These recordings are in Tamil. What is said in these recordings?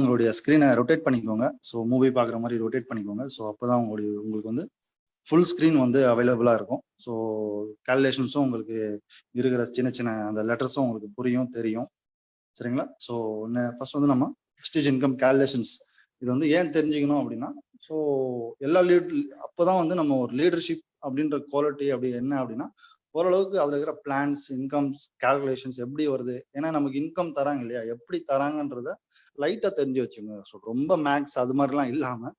உங்களுடைய ஸ்க்ரீனை ரொட்டேட் பண்ணிக்கோங்க. ஸோ மூவி பார்க்குற மாதிரி ரொட்டேட் பண்ணிக்கோங்க. ஸோ அப்போ தான் உங்களுக்கு வந்து ஃபுல் ஸ்க்ரீன் வந்து அவைலபிளாக இருக்கும். ஸோ கால்குலேஷன்ஸும் உங்களுக்கு இருக்கிற சின்ன சின்ன அந்த லெட்டர்ஸும் உங்களுக்கு புரியும் தெரியும். சரிங்களா? ஸோ ஃபர்ஸ்ட் வந்து நம்ம ப்ரெஸ்டீஜ் இன்கம் கால்குலேஷன்ஸ் இது வந்து ஏன் தெரிஞ்சுக்கணும் அப்படின்னா, ஸோ எல்லா அப்போ தான் வந்து நம்ம ஒரு லீடர்ஷிப் அப்படின்ற குவாலிட்டி அப்படி என்ன அப்படின்னா, ஓரளவுக்கு அதில் இருக்கிற பிளான்ஸ் இன்கம்ஸ் கால்குலேஷன்ஸ் எப்படி வருது, ஏன்னா நமக்கு இன்கம் தராங்க இல்லையா, எப்படி தராங்கன்றத லைட்டாக தெரிஞ்சு வச்சுங்க. ஸோ ரொம்ப மேக்ஸ் அது மாதிரிலாம் இல்லாமல்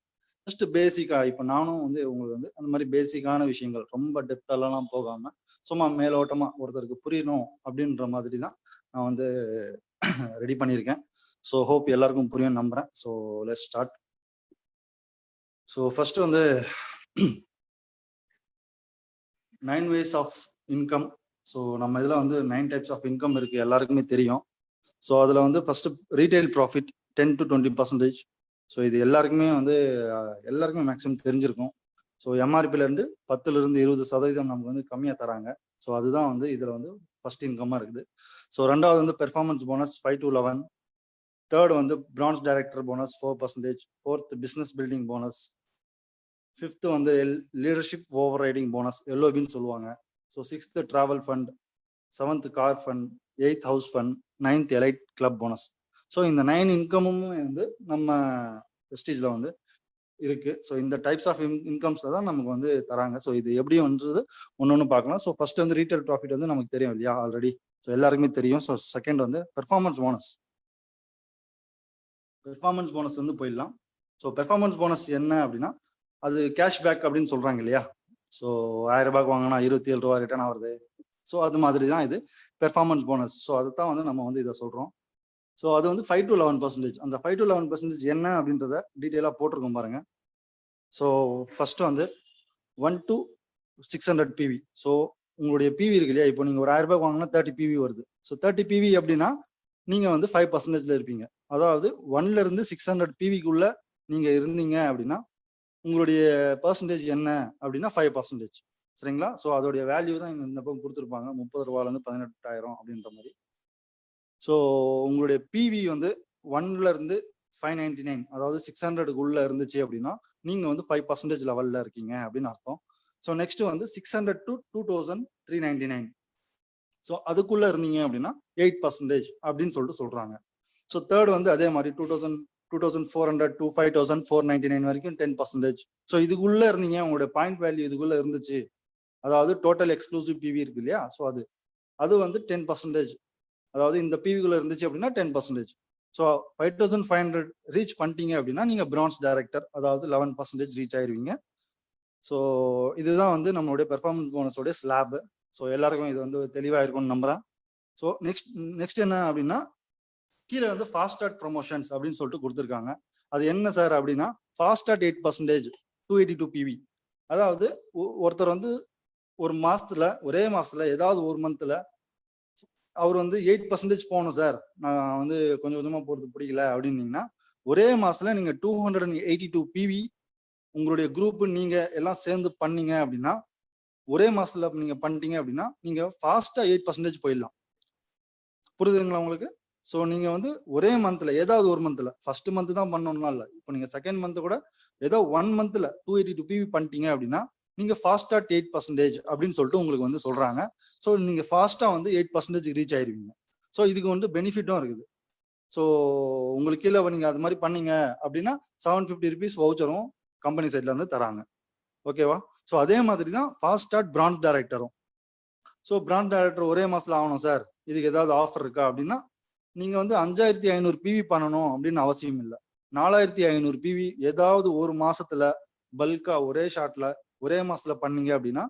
ஜஸ்ட் பேசிக்கா, இப்போ நானும் வந்து உங்களுக்கு வந்து அந்த மாதிரி பேசிக்கான விஷயங்கள் ரொம்ப டெப்தெல்லாம் போகாம சும்மா மேலோட்டமா ஒருத்தருக்கு புரியணும் அப்படின்ற மாதிரி தான் நான் வந்து ரெடி பண்ணியிருக்கேன். ஸோ ஹோப் எல்லாருக்கும் புரியும் நம்புறேன். So let's start. So first வந்து 9 ways ஆஃப் இன்கம். ஸோ நம்ம இதில் வந்து 9 types ஆஃப் இன்கம் இருக்கு, எல்லாருக்குமே தெரியும். ஸோ அதில் வந்து first retail profit 10 to 20%. So இது எல்லாருக்குமே வந்து எல்லாருக்குமே மேக்ஸிமம் தெரிஞ்சிருக்கும். ஸோ எம்ஆர்பிலேருந்து 10% 20% நமக்கு வந்து கம்மியாக தராங்க. ஸோ அதுதான் வந்து இதில் வந்து ஃபர்ஸ்ட் இன்கமாக இருக்குது. ஸோ ரெண்டாவது வந்து பெர்ஃபார்மன்ஸ் போனஸ் 5 to 11. தேர்ட் வந்து branch director bonus 4%. Fourth business building bonus. Fifth வந்து லீடர்ஷிப் ஓவர் ரைடிங் போனஸ், எல்ஓபின்னு சொல்லுவாங்க. So sixth travel fund, seventh car fund, eighth house fund, ninth elite club bonus. So இந்த 9 இன்கமும் வந்து நம்ம ப்ரெஸ்டீஜில் வந்து இருக்கு. ஸோ இந்த டைப்ஸ் ஆஃப் இன்கம்ஸில் தான் நமக்கு வந்து தராங்க. ஸோ இது எப்படி வந்துறது ஒன்று பார்க்கலாம். ஸோ ஃபர்ஸ்ட் வந்து ரீட்டைல் ப்ராஃபிட் வந்து நமக்கு தெரியும் இல்லையா ஆல்ரெடி, ஸோ எல்லாருக்குமே தெரியும். ஸோ செகண்ட் வந்து பெர்ஃபார்மன்ஸ் போனஸ். பெர்ஃபார்மன்ஸ் போனஸ் வந்து போயிடலாம். ஸோ பெர்ஃபார்மன்ஸ் போனஸ் என்ன அப்படின்னா, அது கேஷ்பேக் அப்படின்னு சொல்றாங்க இல்லையா. ஸோ 1000 ரூபாய்க்கு வாங்கினா 27 ரூபா ரிட்டர்ன் ஆகுது. ஸோ அது மாதிரி தான் இது பெர்ஃபார்மன்ஸ் போனஸ். ஸோ அதை தான் வந்து நம்ம வந்து இதை சொல்றோம். ஸோ அது வந்து 5 to 11%. அந்த 5 to 11% என்ன அப்படின்றத டீட்டெயிலாக போட்டிருக்கோம் பாருங்க. ஸோ ஃபர்ஸ்ட் வந்து 1 to 600 PV. ஸோ உங்களுடைய பிவி இருக்கு இல்லையா, இப்போ நீங்கள் ஒரு 1000 ரூபாய்க்கு வாங்கினா 30 PV வருது. ஸோ 30 PV அப்படின்னா நீங்கள் வந்து 5% இருப்பீங்க. அதாவது 1ல இருந்து 600 PVக்குள்ள நீங்கள் இருந்தீங்க அப்படின்னா உங்களுடைய பர்சன்டேஜ் என்ன அப்படின்னா 5%. சரிங்களா? ஸோ அதோடைய வேல்யூ தான் இந்த பக்கம் கொடுத்துருப்பாங்க, 30 ரூபாயிலேருந்து 18,000 அப்படின்ற மாதிரி. ஸோ உங்களுடைய பிவி வந்து 1ல இருந்து 599, அதாவது 600க்குள்ள இருந்துச்சு அப்படின்னா நீங்க வந்து 5% லெவல்ல இருக்கீங்க அப்படின்னு அர்த்தம். ஸோ நெக்ஸ்ட் வந்து 600 to 2,399. ஸோ அதுக்குள்ள இருந்தீங்க அப்படின்னா 8% அப்படின்னு சொல்லிட்டு சொல்றாங்க. ஸோ தேர்ட் வந்து அதே மாதிரி 2,400 to 5,499 வரைக்கும் 10%. ஸோ இதுக்குள்ள இருந்தீங்க, உங்களுடைய பாயிண்ட் வேல்யூ இதுக்குள்ள இருந்துச்சு, அதாவது டோட்டல் எக்ஸ்க்ளூசிவ் பிவி இருக்கு இல்லையா, ஸோ அது வந்து 10%. அதாவது இந்த பிவிக்குள்ள இருந்துச்சு அப்படின்னா 10%. ஸோ 5,500 ரீச் பண்ணிட்டீங்க அப்படின்னா நீங்க பிரான்ச் டைரக்டர், அதாவது 11% ரீச் ஆயிருவீங்க. ஸோ இதுதான் வந்து நம்மளுடைய பெர்ஃபார்மன்ஸ் போனஸோடைய ஸ்லாப். ஸோ எல்லாருக்கும் இது வந்து தெளிவாக இருக்கும்னு நம்புறேன். ஸோ நெக்ஸ்ட் என்ன அப்படின்னா, கீழே வந்து ஃபாஸ்ட் ஸ்டார்ட் ப்ரொமோஷன்ஸ் அப்படின்னு சொல்லிட்டு கொடுத்துருக்காங்க. அது என்ன சார் அப்படின்னா, ஃபாஸ்ட் ஸ்டார்ட் 8%, 282 PV. அதாவது ஒருத்தர் வந்து ஒரு மாசத்துல, ஒரே மாசத்துல ஏதாவது ஒரு மந்த்ல அவர் வந்து 8% போகணும் சார், நான் வந்து கொஞ்சம் கொஞ்சமா போறது பிடிக்கல அப்படின்னீங்கன்னா, ஒரே மாசத்துல நீங்க 282 PV உங்களுடைய குரூப் நீங்க எல்லாம் சேர்ந்து பண்ணீங்க அப்படின்னா, ஒரே மாசத்துல நீங்க பண்ணிட்டீங்க அப்படின்னா நீங்க ஃபாஸ்டா 8% போயிடலாம். புரியுதுங்களா உங்களுக்கு? ஸோ நீங்க வந்து ஒரே மந்த்ல, ஏதாவது ஒரு மந்த்ல, ஃபர்ஸ்ட் மந்த் தான் பண்ணணும்னா இல்லை, இப்போ நீங்க செகண்ட் மந்த் கூட ஏதோ 1 மந்த்ல 282 PV பண்ணிட்டீங்க அப்படின்னா நீங்க ஃபாஸ்டா 8% அப்படின்னு சொல்லிட்டு உங்களுக்கு வந்து சொல்றாங்க. ஸோ நீங்க ஃபாஸ்டா வந்து 8% ரீச் ஆயிருவீங்க. ஸோ இதுக்கு வந்து பெனிஃபிட்டும் இருக்குது. ஸோ உங்களுக்கு கீழே நீங்க அது மாதிரி பண்ணீங்க அப்படின்னா 750 rupees வவுச்சரும் கம்பெனி சைட்ல இருந்து தராங்க. ஓகேவா? ஸோ அதே மாதிரி தான் ஃபாஸ்ட் ஸ்டார்ட் பிரான்ச் டைரக்டரும். ஸோ பிரான்ச் டைரக்டர் ஒரே மாசத்துல ஆகணும் சார், இதுக்கு ஏதாவது ஆஃபர் இருக்கா அப்படின்னா, நீங்க வந்து 5,500 PV பண்ணணும் அப்படின்னு அவசியம் இல்லை. 4,500 PV ஏதாவது ஒரு மாசத்துல பல்கா ஒரே ஷாட்ல ஒரே மாசத்துல பண்ணீங்க அப்படின்னா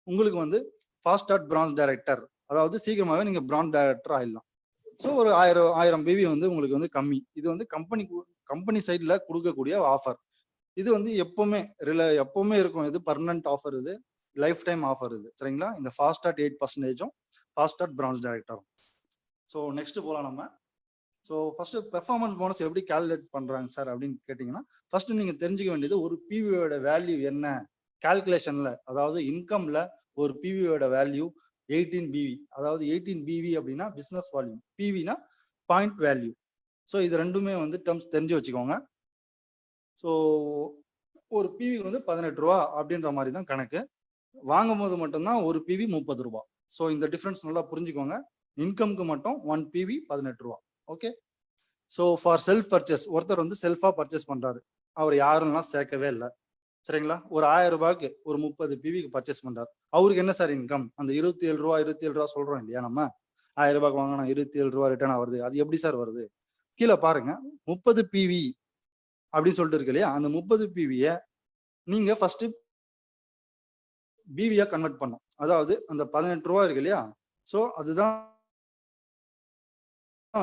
உங்களுக்கு வந்து ஃபாஸ்ட் ஸ்டார்ட் பிரான்ச் டைரக்டர், அதாவது சீக்கிரமாவே நீங்க பிரான்ச் டைரக்டர் ஆயிடலாம். ஸோ ஒரு 1000 PV வந்து உங்களுக்கு வந்து கம்மி. இது வந்து கம்பெனி சைட்ல கொடுக்கக்கூடிய ஆஃபர். இது வந்து எப்பவுமே இருக்கும். இது பர்மனன்ட் ஆஃபர், இது லைஃப் டைம் ஆஃபர் இது. சரிங்களா? இந்த fast start 8%, fast start branch டைரக்டரும். ஸோ நெக்ஸ்ட் போகலாம் நம்ம. ஸோ ஃபர்ஸ்ட் பெர்ஃபார்மன்ஸ் போனஸ் எப்படி கால்குலேட் பண்றாங்க சார் அப்படின்னு கேட்டீங்கன்னா, ஃபர்ஸ்ட் நீங்க தெரிஞ்சுக்க வேண்டியது ஒரு பிவியோட வேல்யூ என்ன கால்குலேஷன்ல, அதாவது இன்கம்ல ஒரு பிவியோட வேல்யூ 18 BV. அதாவது 18 BV அப்படின்னா பிசினஸ் வால்யூம், பிவினா பாயிண்ட் வேல்யூ. ஸோ இது ரெண்டுமே வந்து டேர்ம்ஸ் தெரிஞ்சு வச்சுக்கோங்க. ஸோ ஒரு பிவிக்கு வந்து 18 ரூபா அப்படின்ற மாதிரி தான் கணக்கு. வாங்கும் போது மட்டும்தான் ஒரு பிவி 30 ரூபா. ஸோ இந்த டிஃபரன்ஸ் நல்லா புரிஞ்சுக்கோங்க. இன்கம்க்கு மட்டும் 1 பிவி 18 ரூபா. Okay. So for self purchase, ஒருத்தர் வந்து செல்ஃபா பர்ச்சேஸ் பண்றாரு, அவர் யாருன்னா சேர்க்கவே இல்லை. சரிங்களா? ஒரு 1000 ரூபாய்க்கு ஒரு 30 பிவிக்கு பர்ச்சேஸ் பண்றாரு. அவருக்கு என்ன சார் இன்கம்? அந்த 27 ரூபா சொல்றோம் இல்லையா நம்ம, 1000 ரூபாய்க்கு வாங்கினா 27 ரூபா ரிட்டர்ன் வருது. அது எப்படி சார் வருது? கீழே பாருங்க, 30 பிவி அப்படின்னு சொல்லிட்டு இருக்கு இல்லையா, அந்த 30 பிவிய நீங்க ஃபர்ஸ்ட் பிவியா கன்வெர்ட் பண்ணும். அதாவது அந்த 18 ரூபா இருக்கு இல்லையா, ஸோ அதுதான்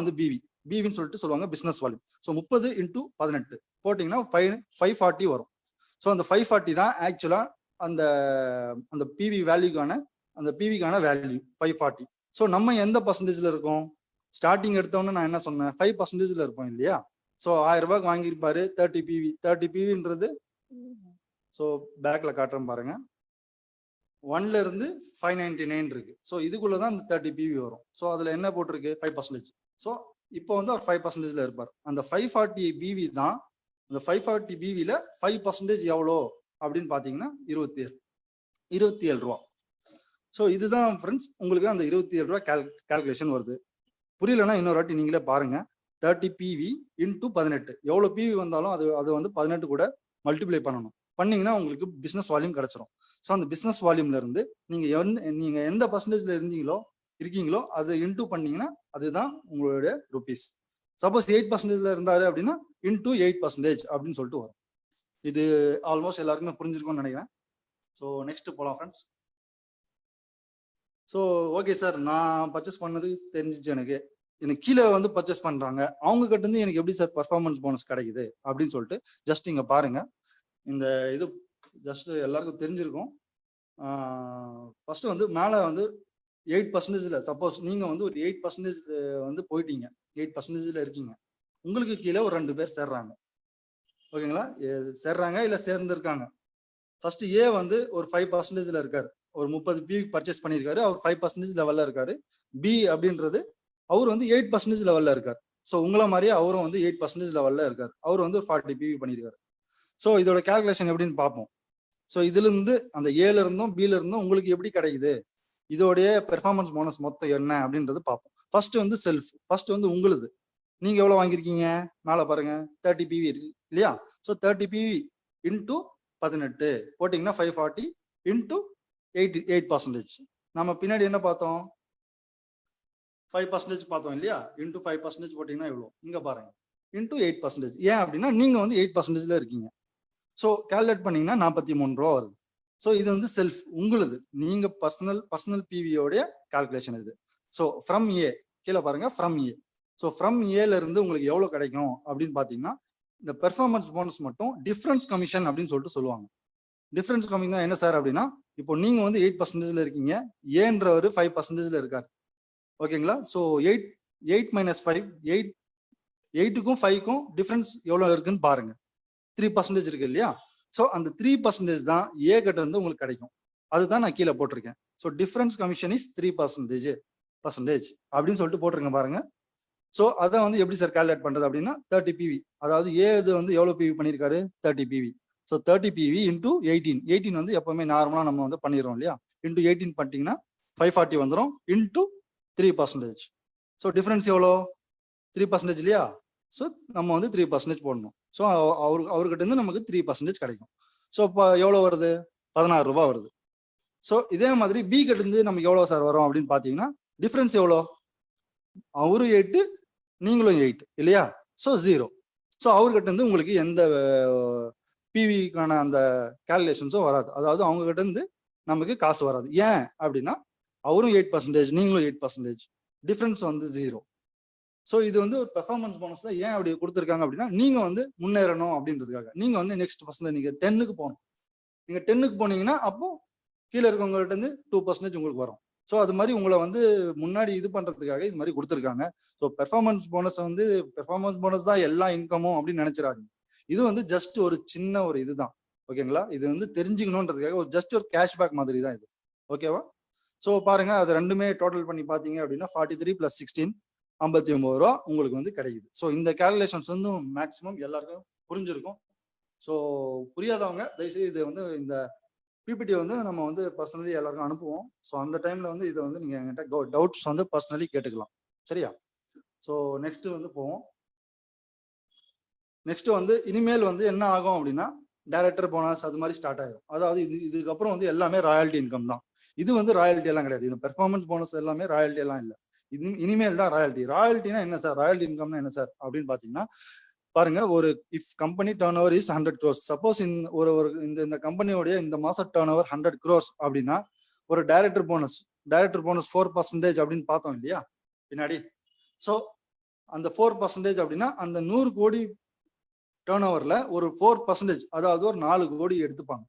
வந்து பிவின்னு சொல்லிட்டு சொல்லுவாங்க, பிசினஸ் வால்யூம். ஸோ 30 இன்டூ 18 போட்டிங்கன்னா 540 வரும். ஸோ அந்த 540 தான் ஆக்சுவலா அந்த அந்த பிவி வேல்யூக்கான அந்த பிவிக்கான வேல்யூ 540. ஸோ நம்ம எந்த பர்சன்டேஜ்ல இருக்கோம்? ஸ்டார்டிங் எடுத்தோன்னு நான் என்ன சொன்னேன், 5% இருப்போம் இல்லையா? ஸோ 1000 ரூபாய்க்கு வாங்கியிருப்பாரு, 30 பிவின்றது, ஸோ பேக்ல காட்டுறேன் பாருங்க, 1ல இருந்து 599 இருக்கு. ஸோ இதுக்குள்ளதான் அந்த 30 பிவி வரும். ஸோ அதுல என்ன போட்டிருக்கு? 5%. ஸோ இப்போ வந்து அவர் 5%ல இருப்பார். அந்த 540 பிவி தான், அந்த 540 பிவில 5% எவ்வளோ அப்படின்னு பாத்தீங்கன்னா 27 ரூபா. ஸோ இதுதான் ஃப்ரெண்ட்ஸ் உங்களுக்கு அந்த 27 ரூபா கால்குலேஷன் வருது. புரியலன்னா இன்னொரு வாட்டி நீங்களே பாருங்க. 30 பிவி இன்டூ 18 எவ்வளோ பிவி வந்தாலும் அது வந்து 18 கூட மல்டிப்ளை பண்ணணும். பண்ணீங்கன்னா உங்களுக்கு பிசினஸ் வால்யூம் கிடைச்சிரும். ஸோ அந்த பிசினஸ் வால்யூம்ல இருந்து நீங்க எந்த பர்சன்டேஜ்ல இருக்கீங்களோ அதை இன்டூ பண்ணீங்கன்னா அதுதான் உங்களுடைய ருபீஸ். சப்போஸ் 8%ல இருந்தாரு அப்படின்னா இன்டூ 8% அப்படின்னு சொல்லிட்டு வரும். இது ஆல்மோஸ்ட் எல்லாருக்குமே புரிஞ்சிருக்கும்னு நினைக்கிறேன். ஸோ நெக்ஸ்ட் போலாம் ஃப்ரெண்ட்ஸ். ஸோ ஓகே சார், நான் பர்ச்சேஸ் பண்ணது தெரிஞ்சிச்சு. எனக்கு கீழே வந்து பர்ச்சேஸ் பண்றாங்க, அவங்க கிட்ட இருந்து எனக்கு எப்படி சார் பர்ஃபார்மன்ஸ் போனஸ் கிடைக்குது அப்படின்னு சொல்லிட்டு ஜஸ்ட் இங்க பாருங்க. இந்த இது ஜஸ்ட் எல்லாருக்கும் தெரிஞ்சிருக்கும். ஃபர்ஸ்ட் வந்து மேலே வந்து 8%, சப்போஸ் நீங்க வந்து ஒரு 8% வந்து போயிட்டீங்க, 8%ல இருக்கீங்க, உங்களுக்கு கீழே ஒரு 2 பேர் சேர்றாங்க. ஓகேங்களா? சேர்றாங்க இல்ல சேர்ந்துருக்காங்க. ஃபர்ஸ்ட் ஏ வந்து ஒரு 5%ல இருக்காரு, ஒரு 30 பி பர்ச்சேஸ் பண்ணியிருக்காரு, அவர் 5% லெவல்ல இருக்காரு. பி அப்படின்றது அவர் வந்து 8% லெவல்ல இருக்காரு. ஸோ உங்களை மாதிரியே அவரும் வந்து 8% லெவல்ல இருக்காரு. அவர் வந்து 40 பிவி பண்ணியிருக்காரு. ஸோ இதோட கால்குலேஷன் எப்படின்னு பார்ப்போம். ஸோ இதுல இருந்து அந்த ஏல இருந்தும் பில இருந்தும் உங்களுக்கு எப்படி கிடைக்குது, இதோடைய பெர்ஃபார்மன்ஸ் போனஸ் மொத்தம் என்ன அப்படின்றது பார்ப்போம். ஃபர்ஸ்ட் வந்து செல்ஃப், ஃபர்ஸ்ட் வந்து உங்களுது. நீங்க எவ்வளவு வாங்கியிருக்கீங்க? மேலே பாருங்க, 30 பிவி இருக்கு இல்லையா? ஸோ 30 பிவி இன்டூ 18 போட்டிங்கன்னா 540 இன்டூ 8%. நம்ம பின்னாடி என்ன பார்த்தோம்? 5% பார்த்தோம் இல்லையா? இன்டூ 5% போட்டிங்கன்னா எவ்வளோ? இங்க பாருங்க, இன்டூ 8%. ஏன் அப்படின்னா நீங்க வந்து 8%ல இருக்கீங்க. ஸோ கால்குலேட் பண்ணீங்கன்னா 43 ரூபா வருது. ஸோ இது வந்து செல்ஃப் உங்களுது, நீங்க பர்சனல் பிவியோடைய கால்குலேஷன் இது. ஸோ ஃப்ரம் ஏ, கீழே பாருங்க ஃப்ரம் ஏ. ஸோ ஃப்ரம் ஏல இருந்து உங்களுக்கு எவ்வளவு கிடைக்கும் அப்படின்னு பாத்தீங்கன்னா, இந்த பெர்ஃபார்மன்ஸ் போனஸ் மட்டும் டிஃபரன்ஸ் கமிஷன் அப்படின்னு சொல்லிட்டு சொல்லுவாங்க. டிஃபரன்ஸ் கமிஷன் என்ன சார் அப்படின்னா, இப்போ நீங்க வந்து 8%ல இருக்கீங்க, ஏன்றவர் 5%ல இருக்காரு. ஓகேங்களா? ஸோ 8 மைனஸ் 5, 8க்கும் 5க்கும் டிஃபரன்ஸ் எவ்வளவு இருக்குன்னு பாருங்க. 3% இருக்கு இல்லையா? ஸோ அந்த 3% தான் ஏ கிட்ட இருந்து உங்களுக்கு கிடைக்கும். அதுதான் நான் கீழே போட்டிருக்கேன். ஸோ டிஃபரன்ஸ் கமிஷன் இஸ் 3% அப்படின்னு சொல்லிட்டு போட்டிருக்கேன் பாருங்க. ஸோ அதை வந்து எப்படி சார் கால்குலேட் பண்றது அப்படின்னா, 30 பிவி, அதாவது ஏ இது வந்து எவ்வளவு பிவி பண்ணியிருக்காரு? 30 பிவி. ஸோ 30 பிவி இன்டூ 18 வந்து எப்பவுமே நார்மலா நம்ம வந்து பண்ணிடுறோம் இல்லையா? இன்டூ 18 பண்ணிட்டீங்கன்னா 540 வந்துடும் இன்டூ 3%. ஸோ டிஃபரன்ஸ் எவ்வளோ? 3% இல்லையா? ஸோ நம்ம வந்து 3% போடணும். ஸோ அவர்கிட்ட இருந்து நமக்கு 3% கிடைக்கும். ஸோ இப்போ எவ்வளோ வருது? 16 ரூபாய் வருது. ஸோ இதே மாதிரி பி கிட்ட இருந்து நமக்கு எவ்வளோ சார் வரும் அப்படின்னு பார்த்தீங்கன்னா, டிஃபரன்ஸ் எவ்வளோ? அவரு 8, நீங்களும் 8 இல்லையா? ஸோ 0. ஸோ அவர்கிட்ட இருந்து உங்களுக்கு எந்த பிவிக்கான அந்த கால்குலேஷன்ஸும் வராது. அதாவது அவங்க கிட்ட இருந்து நமக்கு காசு வராது. ஏன் அப்படின்னா, அவரும் 8%, நீங்களும் 8%, டிஃபரன்ஸ் வந்து 0. ஸோ இது வந்து ஒரு பெர்ஃபார்மன்ஸ் போனஸ்ல ஏன் அப்படி கொடுத்துருக்காங்க அப்படின்னா, நீங்க வந்து முன்னேறணும் அப்படின்றதுக்காக. நீங்க வந்து நெக்ஸ்ட் பர்சன்ட் நீங்க 10க்கு போகணும். நீங்க 10க்கு போனீங்கன்னா அப்போ கீழே இருக்கவங்ககிட்ட இருந்து 2% உங்களுக்கு வரும். ஸோ அது மாதிரி உங்களை வந்து முன்னாடி இது பண்றதுக்காக இது மாதிரி கொடுத்துருக்காங்க. ஸோ பெர்ஃபார்மன்ஸ் போனஸ் வந்து பெர்ஃபார்மன்ஸ் போனஸ் தான் எல்லா இன்கமும் அப்படின்னு நினைச்சிடாதீங்க. இது வந்து ஜஸ்ட் ஒரு சின்ன ஒரு இதுதான். ஓகேங்களா? இது வந்து தெரிஞ்சுக்கணுன்றதுக்காக ஒரு ஜஸ்ட் ஒரு கேஷ்பேக் மாதிரி தான் இது. ஓகேவா? ஸோ பாருங்க, அது ரெண்டுமே டோட்டல் பண்ணி பார்த்தீங்க அப்படின்னா 43 + 16 59 ரூபா உங்களுக்கு வந்து கிடைக்குது. ஸோ இந்த கேல்குலேஷன்ஸ் வந்து மேக்ஸிமம் எல்லாருக்கும் புரிஞ்சிருக்கும். ஸோ புரியாதவங்க தயவுசெய்து இது வந்து இந்த பிபிடி வந்து நம்ம வந்து பர்சனலி எல்லாருக்கும் அனுப்புவோம். ஸோ அந்த டைம்ல வந்து இதை வந்து நீங்க என்கிட்ட டவுட்ஸ் வந்து பர்சனலி கேட்டுக்கலாம். சரியா? ஸோ நெக்ஸ்ட் வந்து போவோம். நெக்ஸ்ட் வந்து இனிமேல் வந்து என்ன ஆகும் அப்படின்னா டைரக்டர் போனஸ் அது மாதிரி ஸ்டார்ட் ஆயிடும். அதாவது இதுக்கப்புறம் வந்து எல்லாமே ராயல்டி இன்கம் தான். இது வந்து ராயல்ட்டி எல்லாம் கிடையாது. இந்த பெர்ஃபார்மன்ஸ் போனஸ் எல்லாமே ராயல்ட்டி எல்லாம் இல்லை. இது இனிமேல் தான் ராயல்ட்டி. ராயல்ட்டினா என்ன சார்? ராயல்ட்டி இன்கம்னா என்ன சார் அப்படின்னு பாத்தீங்கன்னா பாருங்க, ஒரு if company turn over is 100 crores, suppose இந்த கம்பெனியோடைய இந்த மாசம் டர்ன் ஓவர் 100 crores அப்படின்னா ஒரு டைரக்டர் போனஸ் 4% அப்படின்னு பார்த்தோம் இல்லையா பின்னாடி. ஸோ அந்த 4% அப்படின்னா அந்த 100 கோடி டர்ன் ஓவர்ல ஒரு 4%, அதாவது ஒரு 4 கோடி எடுத்துப்பாங்க.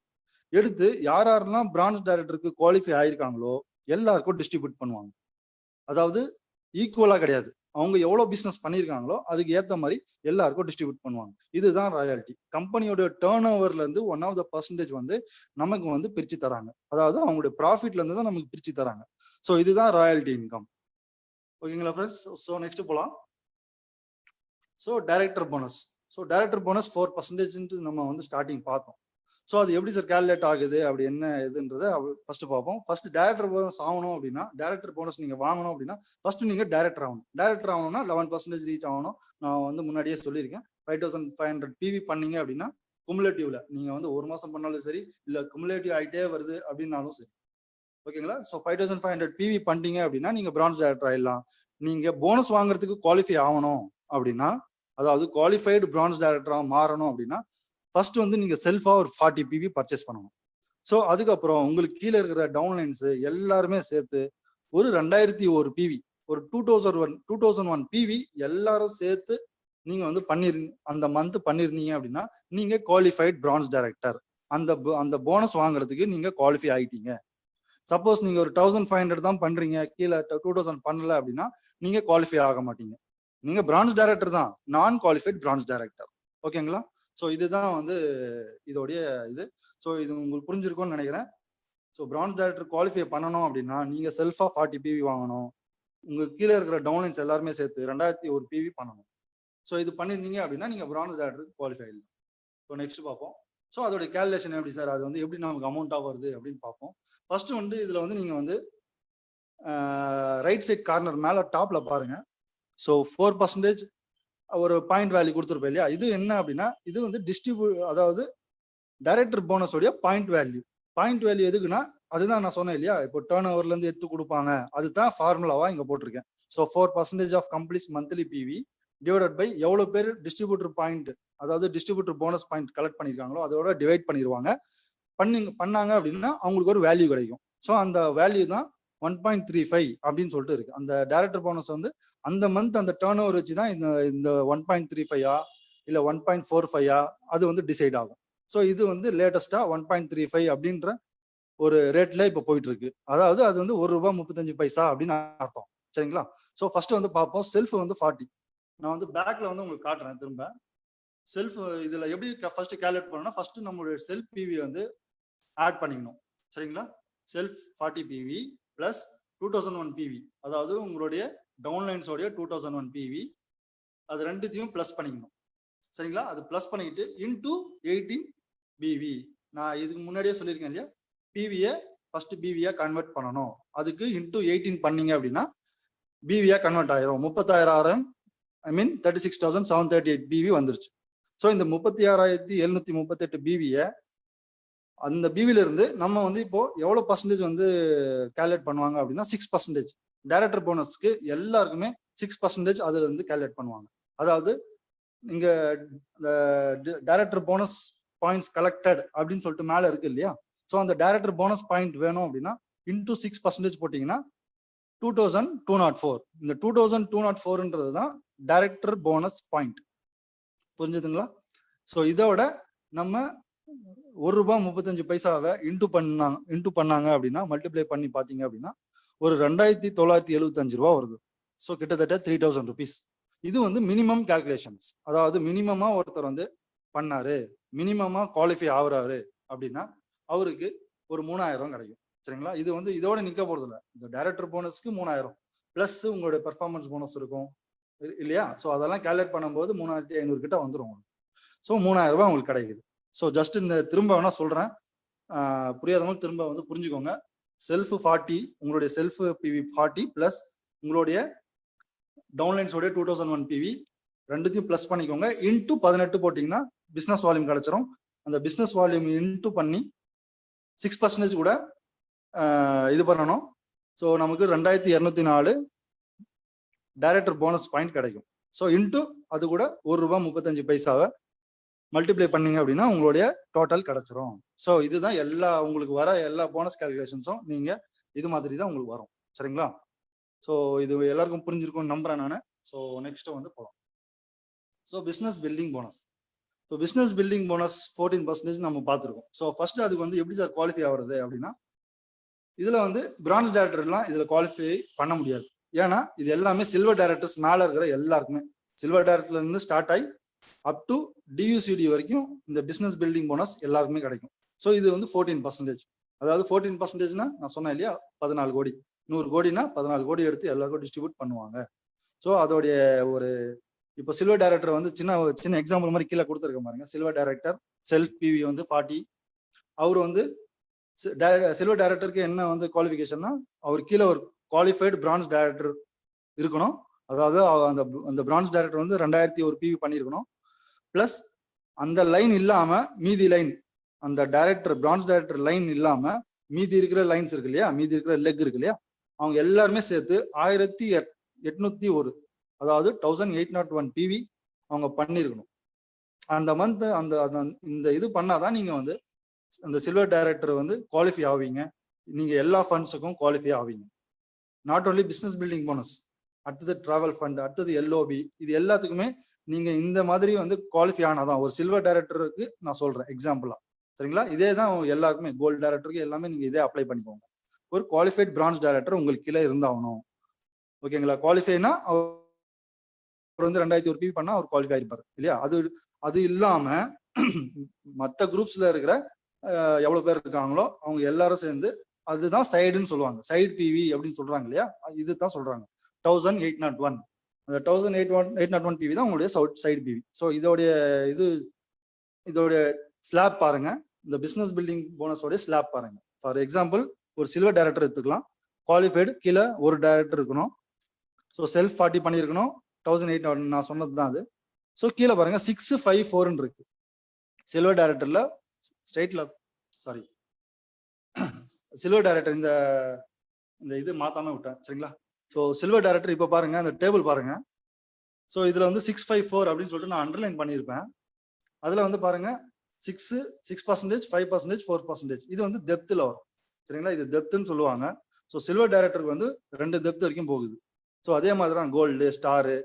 எடுத்து யாரெல்லாம் பிரான்ச் டைரக்டருக்கு குவாலிஃபை ஆயிருக்காங்களோ எல்லாருக்கும் டிஸ்ட்ரிபியூட் பண்ணுவாங்க. அதாவது ஈக்குவலா கிடையாது, அவங்க எவ்வளவு பிசினஸ் பண்ணியிருக்காங்களோ அதுக்கு ஏற்ற மாதிரி எல்லாருக்கும் டிஸ்ட்ரிபியூட் பண்ணுவாங்க. இதுதான் ராயல்ட்டி. கம்பெனியோட டர்ன் ஓவர்ல இருந்து 1% வந்து நமக்கு வந்து பிரிச்சு தராங்க. அதாவது அவங்களுடைய ப்ராஃபிட்ல இருந்து தான் நமக்கு பிரிச்சு தராங்க. ஸோ இதுதான் ராயல்ட்டி இன்கம். ஓகேங்களா ஃப்ரெண்ட்ஸ்? ஸோ நெக்ஸ்ட் போலாம். So director bonus. So director bonus 4% நம்ம வந்து ஸ்டார்டிங் பார்த்தோம். ஸோ அது எப்படி சார் கேல்குலேட் ஆகுது, அப்படி என்ன இதுன்றதை ஃபர்ஸ்ட் பார்ப்போம். ஃபர்ஸ்ட் டைரக்டர் போனஸ் ஆகணும் அப்படின்னா, டைரக்டர் போனஸ் நீங்க வாங்கணும் அப்படின்னா ஃபர்ஸ்ட் நீங்க டைரக்டர் ஆகணும். டைரக்டர் ஆகணும்னா 11% ரீச் ஆகணும். நான் வந்து முன்னாடியே சொல்லியிருக்கேன். 5500 பிவி பண்ணீங்க அப்படின்னா குமுலேட்டிவ்ல நீங்க வந்து ஒரு மாசம் பண்ணாலும் சரி, இல்ல குமுலேட்டிவ் ஆகிட்டே வருது அப்படின்னாலும் சரி. ஓகேங்களா? ஸோ 5500 பிவி பண்ணிட்டீங்க அப்படின்னா நீங்க பிரான்ச் டைரக்டர் ஆயிடலாம். நீங்க போனஸ் வாங்குறதுக்கு குவாலிஃபை ஆகணும் அப்படின்னா, அதாவது குவாலிஃபைடு பிரான்ச் டைரக்டரா மாறணும் அப்படின்னா ஃபர்ஸ்ட் வந்து நீங்க செல்ஃபா ஒரு 40 பிவி பர்ச்சேஸ் பண்ணணும். ஸோ அதுக்கப்புறம் உங்களுக்கு கீழே இருக்கிற டவுன்லைன்ஸ் எல்லாருமே சேர்த்து ஒரு 2001 பிவி, ஒரு 2001 பிவி எல்லாரும் சேர்த்து நீங்க வந்து அந்த மந்த் பண்ணிருந்தீங்க அப்படின்னா நீங்க குவாலிஃபைட் பிரான்ச் டைரக்டர். அந்த போனஸ் வாங்குறதுக்கு நீங்க குவாலிஃபை ஆயிட்டீங்க. சப்போஸ் நீங்க ஒரு 1500 தான் பண்றீங்க, கீழே 2000 பண்ணல அப்படின்னா நீங்க குவாலிஃபை ஆக மாட்டீங்க. நீங்க பிரான்ச் டைரக்டர் தான், நான் குவாலிஃபைட் பிரான்ச் டைரக்டர். ஓகேங்களா? ஸோ இதுதான் வந்து இதோடைய இது. ஸோ இது உங்களுக்கு புரிஞ்சிருக்கும்னு நினைக்கிறேன். ஸோ பிரான்ச் டைரக்டர் குவாலிஃபை பண்ணணும் அப்படின்னா நீங்க செல்ஃபா 40 பிவி வாங்கணும். உங்க கீழே இருக்கிற டவுன்லைன்ஸ் எல்லாருமே சேர்த்து 2001 பிவி பண்ணணும். ஸோ இது பண்ணிருந்தீங்க அப்படின்னா நீங்க பிரான்ச் டைரக்டர் குவாலிஃபை ஆயிடலாம். ஸோ நெக்ஸ்ட் பார்ப்போம். ஸோ அதோட கேல்குலேஷன் எப்படி சார், அது வந்து எப்படி நமக்கு அமௌண்டா வருது அப்படின்னு பார்ப்போம். ஃபர்ஸ்ட் வந்து இதுல வந்து நீங்க வந்து ரைட் சைட் கார்னர் மேல டாப்ல பாருங்க. ஸோ 4% ஒரு பாயிண்ட் வேல்யூ கொடுத்துருப்பேன் இல்லையா, இது என்ன அப்படின்னா இது வந்து அதாவது டைரக்டர் போனஸோடைய பாயிண்ட் வேல்யூ. பாயிண்ட் வேல்யூ எதுக்குன்னா அதுதான் நான் சொன்னேன் இல்லையா, இப்போ டர்ன் ஓவர்ல இருந்து எடுத்து கொடுப்பாங்க, அதுதான் ஃபார்முலாவா இங்க போட்டிருக்கேன். So 4% of complete monthly PV divided by எவ்வளவு பேர் டிஸ்ட்ரிபியூட்டர் பாயிண்ட், அதாவது டிஸ்ட்ரிபியூட்டர் போனஸ் பாயிண்ட் கலெக்ட் பண்ணிருக்காங்களோ அதோட டிவைட் பண்ணிடுவாங்க. பண்ணாங்க அப்படின்னா அவங்களுக்கு ஒரு வேல்யூ கிடைக்கும். ஸோ அந்த வேல்யூ தான் 1.35 அப்படின்னு சொல்லிட்டு இருக்கு. அந்த டைரக்டர் போனஸ் வந்து அந்த மந்த் அந்த டர்ன் ஓவர் வச்சு தான் இந்த 1.35 இல்ல 1.45 அது வந்து டிசைட் ஆகும். ஸோ இது வந்து லேட்டஸ்டா 1.35 அப்படின்ற ஒரு ரேட்ல இப்ப போயிட்டு இருக்கு. அதாவது அது வந்து ₹1.35 அப்படின்னு அர்த்தம். சரிங்களா? ஸோ ஃபர்ஸ்ட் வந்து பார்ப்போம். செல்ஃப் வந்து 40. நான் வந்து பேக்ல வந்து உங்களுக்கு காட்டுறேன் திரும்ப. செல்ஃப் இதுல எப்படி ஃபர்ஸ்ட் கால்குலேட் பண்ணணும்னா ஃபர்ஸ்ட் நம்மளுடைய செல்ஃப் பிவி வந்து ஆட் பண்ணிக்கணும். சரிங்களா? செல்ஃப் 40 பிவி பிளஸ் 2001 பிவி, அதாவது உங்களுடைய டவுன்லைன்ஸோடைய 2001 பிவி, அது ரெண்டுத்தையும் பிளஸ் பண்ணிக்கணும். சரிங்களா? அது பிளஸ் பண்ணிக்கிட்டு இன்டூ 18 பிவி. நான் இதுக்கு முன்னாடியே சொல்லியிருக்கேன் இல்லையா, பிவியை ஃபர்ஸ்ட் பிவியா கன்வெர்ட் பண்ணணும். அதுக்கு இன்டூ 18 பண்ணீங்க அப்படின்னா பிவியா கன்வெர்ட் ஆயிரும். 36,000 36,738 பிவி வந்துருச்சு. ஸோ இந்த 36,738 பிவியை அந்த பிவில இருந்து நம்ம வந்து இப்போ எவ்வளவு பர்சன்டேஜ் வந்து கால்குலேட் பண்ணுவாங்க அப்படின்னா 6%. டைரக்டர் போனஸ்க்கு எல்லாருக்குமே 6% அதுல இருந்து கால்குலேட் பண்ணுவாங்க. அதாவது இங்க டைரக்டர் போனஸ் பாயிண்ட்ஸ் கலெக்டட் அப்படின்னு சொல்லிட்டு மேல இருக்கு இல்லையா, ஸோ அந்த டைரக்டர் போனஸ் பாயிண்ட் வேணும் அப்படின்னா இன்டூ 6% போட்டீங்கன்னா 2204. இந்த 2204ன்றது தான் டைரக்டர் போனஸ் பாயிண்ட். புரிஞ்சுதுங்களா? ஸோ இதோட நம்ம ₹1.35 இன்டூ பண்ணாங்க அப்படின்னா மல்டிப்ளை பண்ணி பாத்தீங்க அப்படின்னா ஒரு ₹2,975 வருது. ஸோ கிட்டத்தட்ட 3,000 rupees. இது வந்து மினிமம் கால்குலேஷன்ஸ். அதாவது மினிமமா ஒருத்தர் வந்து பண்ணாரு, மினிமமா குவாலிஃபை ஆகுறாரு அப்படின்னா அவருக்கு ஒரு 3,000 கிடைக்கும். சரிங்களா? இது வந்து இதோட நிக்க போறது இல்லை. இந்த டைரக்டர் போனஸ்க்கு 3,000 பிளஸ் உங்களுடைய பெர்ஃபார்மன்ஸ் போனஸ் இருக்கும், இல்லையா? ஸோ அதெல்லாம் கேல்குலேட் பண்ணும்போது 3500 கிட்ட வந்துடும். ஸோ 3000 ரூபாய் உங்களுக்கு கிடைக்குது. ஸோ ஜஸ்ட் இந்த திரும்ப வேணா சொல்றேன், புரியாதவங்க திரும்ப வந்து புரிஞ்சுக்கோங்க. செல்ஃப் 40, உங்களுடைய செல்ஃப் பிவி 40 பிளஸ் உங்களுடைய டவுன்லைன்ஸோடைய 2001 பிவி ரெண்டுத்தையும் பிளஸ் பண்ணிக்கோங்க. இன்டூ 18 போட்டிங்கன்னா பிஸ்னஸ் வால்யூம் கிடைச்சிரும். அந்த பிஸ்னஸ் வால்யூம் இன்டூ பண்ணி 6% கூட இது பண்ணணும். ஸோ நமக்கு 2204 டைரக்டர் போனஸ் பாயிண்ட் கிடைக்கும். ஸோ இன்டூ அது கூட ₹1.35 மல்டிப்ளை பண்ணீங்க அப்படின்னா உங்களுடைய டோட்டல் கிடைச்சிரும். ஸோ இதுதான் எல்லா உங்களுக்கு வர எல்லா போனஸ் கால்குலேஷன்ஸும் நீங்க இது மாதிரி தான் உங்களுக்கு வரும். சரிங்களா? ஸோ இது எல்லாருக்கும் புரிஞ்சிருக்கும்னு நம்புறேன் நான். ஸோ நெக்ஸ்ட் வந்து போகலாம். So business building bonus. So business building bonus 14% நம்ம பார்த்துருக்கோம். ஸோ ஃபர்ஸ்ட் அதுக்கு வந்து எப்படி சார் குவாலிஃபை ஆகுறது அப்படின்னா, இதுல வந்து பிரான்ச் டைரக்டர்லாம் இதுல குவாலிஃபை பண்ண முடியாது. ஏன்னா இது எல்லாமே சில்வர் டைரக்டர்ஸ் மேல இருக்கிற எல்லாருக்குமே, சில்வர் டைரக்டர்ல இருந்து ஸ்டார்ட் ஆகி அப் டு டியூசிடி வரைக்கும் இந்த பிசினஸ் பில்டிங் போனஸ் எல்லாருக்குமே கிடைக்கும். ஸோ இது வந்து 14%. அதாவது 14%னா நான் சொன்னேன் இல்லையா, 14 கோடி, 100 கோடினா 14 கோடி எடுத்து எல்லாருக்கும் டிஸ்ட்ரிபியூட் பண்ணுவாங்க. ஸோ அதோடைய ஒரு இப்போ சில்வர் டைரக்டர் வந்து சின்ன எக்ஸாம்பிள் மாதிரி கீழே கொடுத்துருக்க பாருங்க. சில்வர் டைரக்டர் செல்ஃப் பிவி வந்து 40. அவர் வந்து சில்வர் டைரக்டருக்கு என்ன வந்து குவாலிஃபிகேஷன்னா, அவர் கீழே ஒரு குவாலிஃபைடு பிரான்ச் டைரக்டர் இருக்கணும். அதாவது அந்த பிரான்ச் டைரக்டர் வந்து 2001 பிவி பண்ணியிருக்கணும். பிளஸ் அந்த லைன் இல்லாம மீதி லைன், அந்த டைரக்டர் பிரான்ச் டைரக்டர் லைன் இல்லாம மீதி இருக்கிற லைன்ஸ் இருக்கு இல்லையா, மீதி இருக்கிற லெக் இருக்கு இல்லையா, அவங்க எல்லாருமே சேர்த்து 1801, அதாவது 1801 பிவி அவங்க பண்ணியிருக்கணும். அந்த மந்த் அந்த இந்த இது பண்ணாதான் நீங்க வந்து அந்த சில்வர் டைரக்டர் வந்து குவாலிஃபை ஆவீங்க. நீங்க எல்லா ஃபண்ட்ஸுக்கும் குவாலிஃபை ஆவீங்க. Not only business building bonus, அடுத்தது டிராவல் ஃபண்ட், அடுத்தது எல்ஓபி, இது எல்லாத்துக்குமே நீங்க இந்த மாதிரி வந்து குவாலிஃபை ஆனாதான். ஒரு சில்வர் டைரக்டருக்கு நான் சொல்றேன் எக்ஸாம்பிளா, சரிங்களா? இதே தான் எல்லாருக்குமே, கோல்டு டைரக்டருக்கு எல்லாமே நீங்க இதே அப்ளை பண்ணிக்கோங்க. ஒரு குவாலிஃபைட் பிரான்ச் டைரக்டர் உங்களுக்கு கீழே இருந்தாகணும். ஓகேங்களா? குவாலிஃபைனா அவர் வந்து 2001 பிவி பண்ணா அவர் குவாலிஃபை ஆயிருப்பாரு இல்லையா? அது இல்லாம மற்ற குரூப்ஸ்ல இருக்கிற எவ்வளவு பேர் இருக்காங்களோ அவங்க எல்லாரும் சேர்ந்து, அதுதான் சைடுன்னு சொல்லுவாங்க, சைடு பிவி அப்படின்னு சொல்றாங்க இல்லையா, இதுதான் சொல்றாங்க 1801. அந்த 1801 பிவி தான் உங்களுடைய சைடு பிவி. ஸோ இதோடைய ஸ்லாப் பாருங்க, இந்த பிசினஸ் பில்டிங் போனஸோடைய ஸ்லாப் பாருங்க. ஃபார் எக்ஸாம்பிள் ஒரு சில்வர் டைரக்டர் எடுத்துக்கலாம், குவாலிஃபைடு கீழே ஒரு டைரக்டர் இருக்கணும். ஸோ செல்ஃப் 40 பண்ணியிருக்கணும், 1801 நான் சொன்னது தான் அது. ஸோ கீழே பாருங்க 654 இருக்கு சில்வர் டைரக்டர்ல, ஸ்ட்ரெயிட்ல சாரி சில்வர் டைரக்டர் இந்த இது மாத்தாம விட்டேன், சரிங்களா? ஸோ சில்வர் டைரக்டர் இப்போ பாருங்க, அந்த டேபிள் பாருங்க. ஸோ இதுல வந்து 654 அப்படின்னு சொல்லிட்டு நான் அண்டர்லைன் பண்ணியிருப்பேன். அதுல வந்து பாருங்க 6%, 5%, 4%. இது வந்து டெப்த்ல வரும், சரிங்களா? இது டெப்த்னு சொல்லுவாங்க. ஸோ சில்வர் டைரக்டருக்கு வந்து 2 டெப்த் வரைக்கும் போகுது. ஸோ அதே மாதிரி தான் கோல்டு, ஸ்டாரு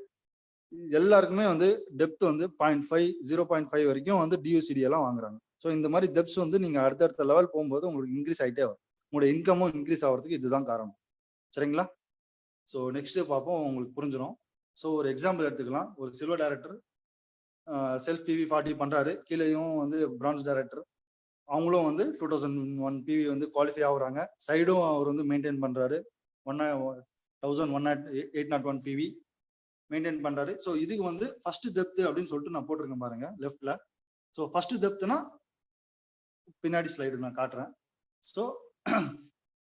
எல்லாருக்குமே வந்து டெப்த் வந்து 0.5, 0.5 வரைக்கும் வந்து டியூசிடி எல்லாம் வாங்குறாங்க. ஸோ இந்த மாதிரி டெப்த்ஸ் வந்து நீங்க அடுத்தடுத்த லெவல் போகும்போது உங்களுக்கு இன்க்ரீஸ் ஆகிட்டே வரும். உங்களோட இன்கமும் இன்க்ரீஸ் ஆகிறதுக்கு இதுதான் காரணம், சரிங்களா? ஸோ நெக்ஸ்ட் பார்ப்போம், உங்களுக்கு புரிஞ்சிடும். ஸோ ஒரு எக்ஸாம்பிள் எடுத்துக்கலாம். ஒரு சில்வர் டைரக்டர் செல்ஃப் பிவி 40 பண்றாரு, கீழேயும் வந்து பிரான்ச் டைரக்டர் அவங்களும் வந்து 2001 பிவி வந்து குவாலிஃபை ஆகுறாங்க. சைடும் அவர் வந்து மெயின்டைன் பண்றாரு, 1801 பிவி மெயின்டைன் பண்றாரு. ஸோ இதுக்கு வந்து ஃபர்ஸ்ட் டெப்த் அப்படின்னு சொல்லிட்டு நான் போட்டிருக்கேன் பாருங்க லெஃப்ட்ல. ஸோ ஃபர்ஸ்ட் டெப்த்னா பின்னாடி ஸ்லைடு நான் காட்டுறேன். ஸோ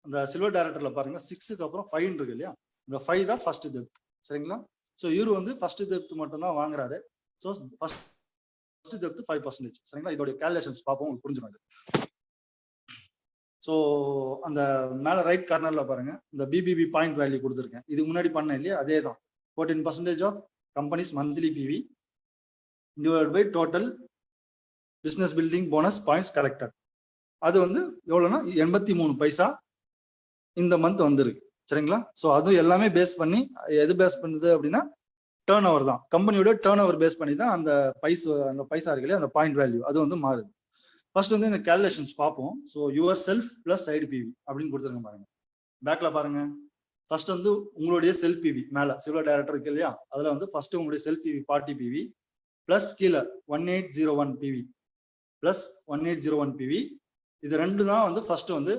அந்த சில்வர் டைரக்டர்ல பாருங்க 6க்கு அப்புறம் 5 இருக்கு இல்லையா, இந்த 5 தான் ஃபர்ஸ்ட் டெப்த், சரிங்களா? ஸோ இவரு வந்து ஃபர்ஸ்ட் டெப்த் மட்டும் தான் வாங்குறாரு. ஸோ ஃபர்ஸ்ட் டெப்த் 5%, சரிங்களா? இதோட கால்குலேஷன்ஸ் பார்ப்போம், உங்களுக்கு புரிஞ்சிடும். ஸோ அந்த மேல ரைட் கார்னர்ல பாருங்க, இந்த பிபிபி பாயிண்ட் வேல்யூ கொடுத்துருக்கேன். இதுக்கு முன்னாடி பண்ணேன் இல்லையா, அதே தான். 14% of companies monthly PV divide by total business building bonus points collected. அது வந்து எவ்வளவுனா 83 பைசா இந்த மந்த் வந்திருக்கு, சரிங்களா? ஸோ அது எல்லாமே பேஸ் பண்ணி, எது பேஸ் பண்ணுது அப்படின்னா டேர்ன் ஓவர் தான், கம்பெனியோட டேர்ன் ஓவர் பேஸ் பண்ணி தான் அந்த பைசா இருக்கு இல்லையா, அந்த பாயிண்ட் வேல்யூ அது வந்து மாறுது. ஃபர்ஸ்ட் வந்து இந்த கால்குலேஷன்ஸ் பார்ப்போம். So your self plus side PV அப்படின்னு கொடுத்துருங்க பாருங்க. பேக்ல பாருங்க, ஃபர்ஸ்ட் வந்து உங்களுடைய செல்ஃப் பிவி மேல சில்வர் டைரக்டர் இருக்கு இல்லையா, அதுல வந்து ஃபர்ஸ்ட் உங்களுடைய செல்ஃப் பிவி 40 பிவி பிளஸ் கீழே 1801 பிவி பிளஸ் 1801 பிவி. இது ரெண்டு தான் வந்து ஃபர்ஸ்ட் வந்து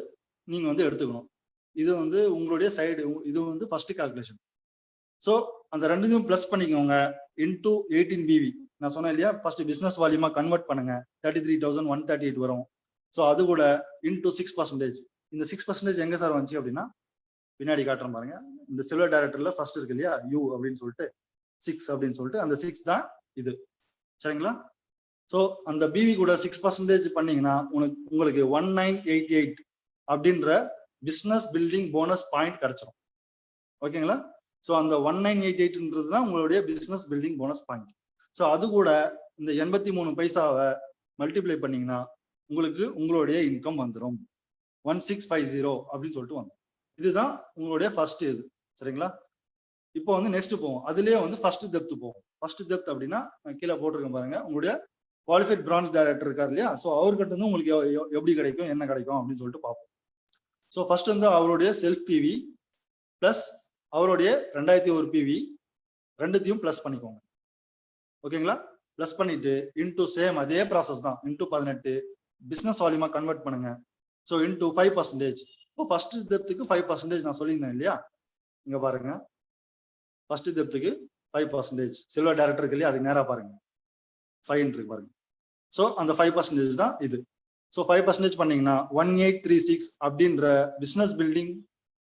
நீங்க வந்து எடுத்துக்கணும். இது வந்து உங்களுடைய சைடு, இது வந்து ஃபர்ஸ்ட் கால்குலேஷன். ஸோ அந்த ரெண்டுத்தையும் பிளஸ் பண்ணிக்கோங்க இன்டூ 18 பிவி. நான் சொன்னேன் இல்லையா, ஃபர்ஸ்ட் பிசினஸ் வால்யூமா கன்வெர்ட் பண்ணுங்க, 33,138 வரும். ஸோ அது கூட இன்டூ 6%. இந்த 6% எங்க சார் வந்துச்சு அப்படின்னா பின்னாடி காட்டுறேன் பாருங்க. இந்த சில்வர் டைரக்டர்ல ஃபர்ஸ்ட் இருக்கு இல்லையா, யூ அப்படின்னு சொல்லிட்டு 6 அப்படின்னு சொல்லிட்டு அந்த 6 தான் இது. சரிங்களா? ஸோ அந்த பிவி கூட 6% பண்ணீங்கன்னா உங்களுக்கு 1988 அப்படின்ற பிசினஸ் பில்டிங் போனஸ் பாயிண்ட் கிடைச்சிடும். ஓகேங்களா? ஸோ அந்த 1988ன்றது தான் உங்களுடைய business building bonus point. So அது கூட இந்த 83 பைசாவை மல்டிப்ளை பண்ணீங்கன்னா உங்களுக்கு உங்களுடைய இன்கம் வந்துடும் 1650 அப்படின்னு சொல்லிட்டு வந்துடும். இதுதான் உங்களுடைய ஃபர்ஸ்ட் இது. சரிங்களா? இப்போ வந்து நெக்ஸ்ட் போவோம். அதுலயே வந்து ஃபர்ஸ்ட் டெப்த் போவோம். ஃபர்ஸ்ட் டெப்த் அப்படின்னா கீழே போட்டிருக்கேன் பாருங்க, உங்களுடைய குவாலிஃபைட் பிரான்ச் டைரக்டர் இருக்கார் இல்லையா, ஸோ அவர்கிட்ட வந்து உங்களுக்கு எப்படி கிடைக்கும் என்ன கிடைக்கும் அப்படின்னு சொல்லிட்டு பார்ப்போம். ஸோ ஃபர்ஸ்ட் வந்து அவருடைய செல்ஃப் பிவி பிளஸ் அவருடைய 2001 பிவி ரெண்டுத்தையும் பிளஸ் பண்ணிக்கோங்க. ஓகேங்களா? பிளஸ் பண்ணிட்டு இன்டூ சேம் அதே ப்ராசஸ் தான், இன்டூ 18 பிசினஸ் வால்யூமா கன்வெர்ட் பண்ணுங்க. So into 5%. இப்போ ஃபர்ஸ்ட் டெப்த்துக்கு 5% நான் சொல்லியிருந்தேன் இல்லையா, இங்க பாருங்க. ஃபர்ஸ்ட் டெப்த்துக்கு 5% சில்வர் டைரக்டர் இருக்கு இல்லையா, அதுக்கு நேரா பாருங்க 5 இருக்கு பாருங்க. ஸோ அந்த 5% தான் இது. ஸோ 5% பண்ணீங்கன்னா 1836 அப்படின்ற பிசினஸ் பில்டிங்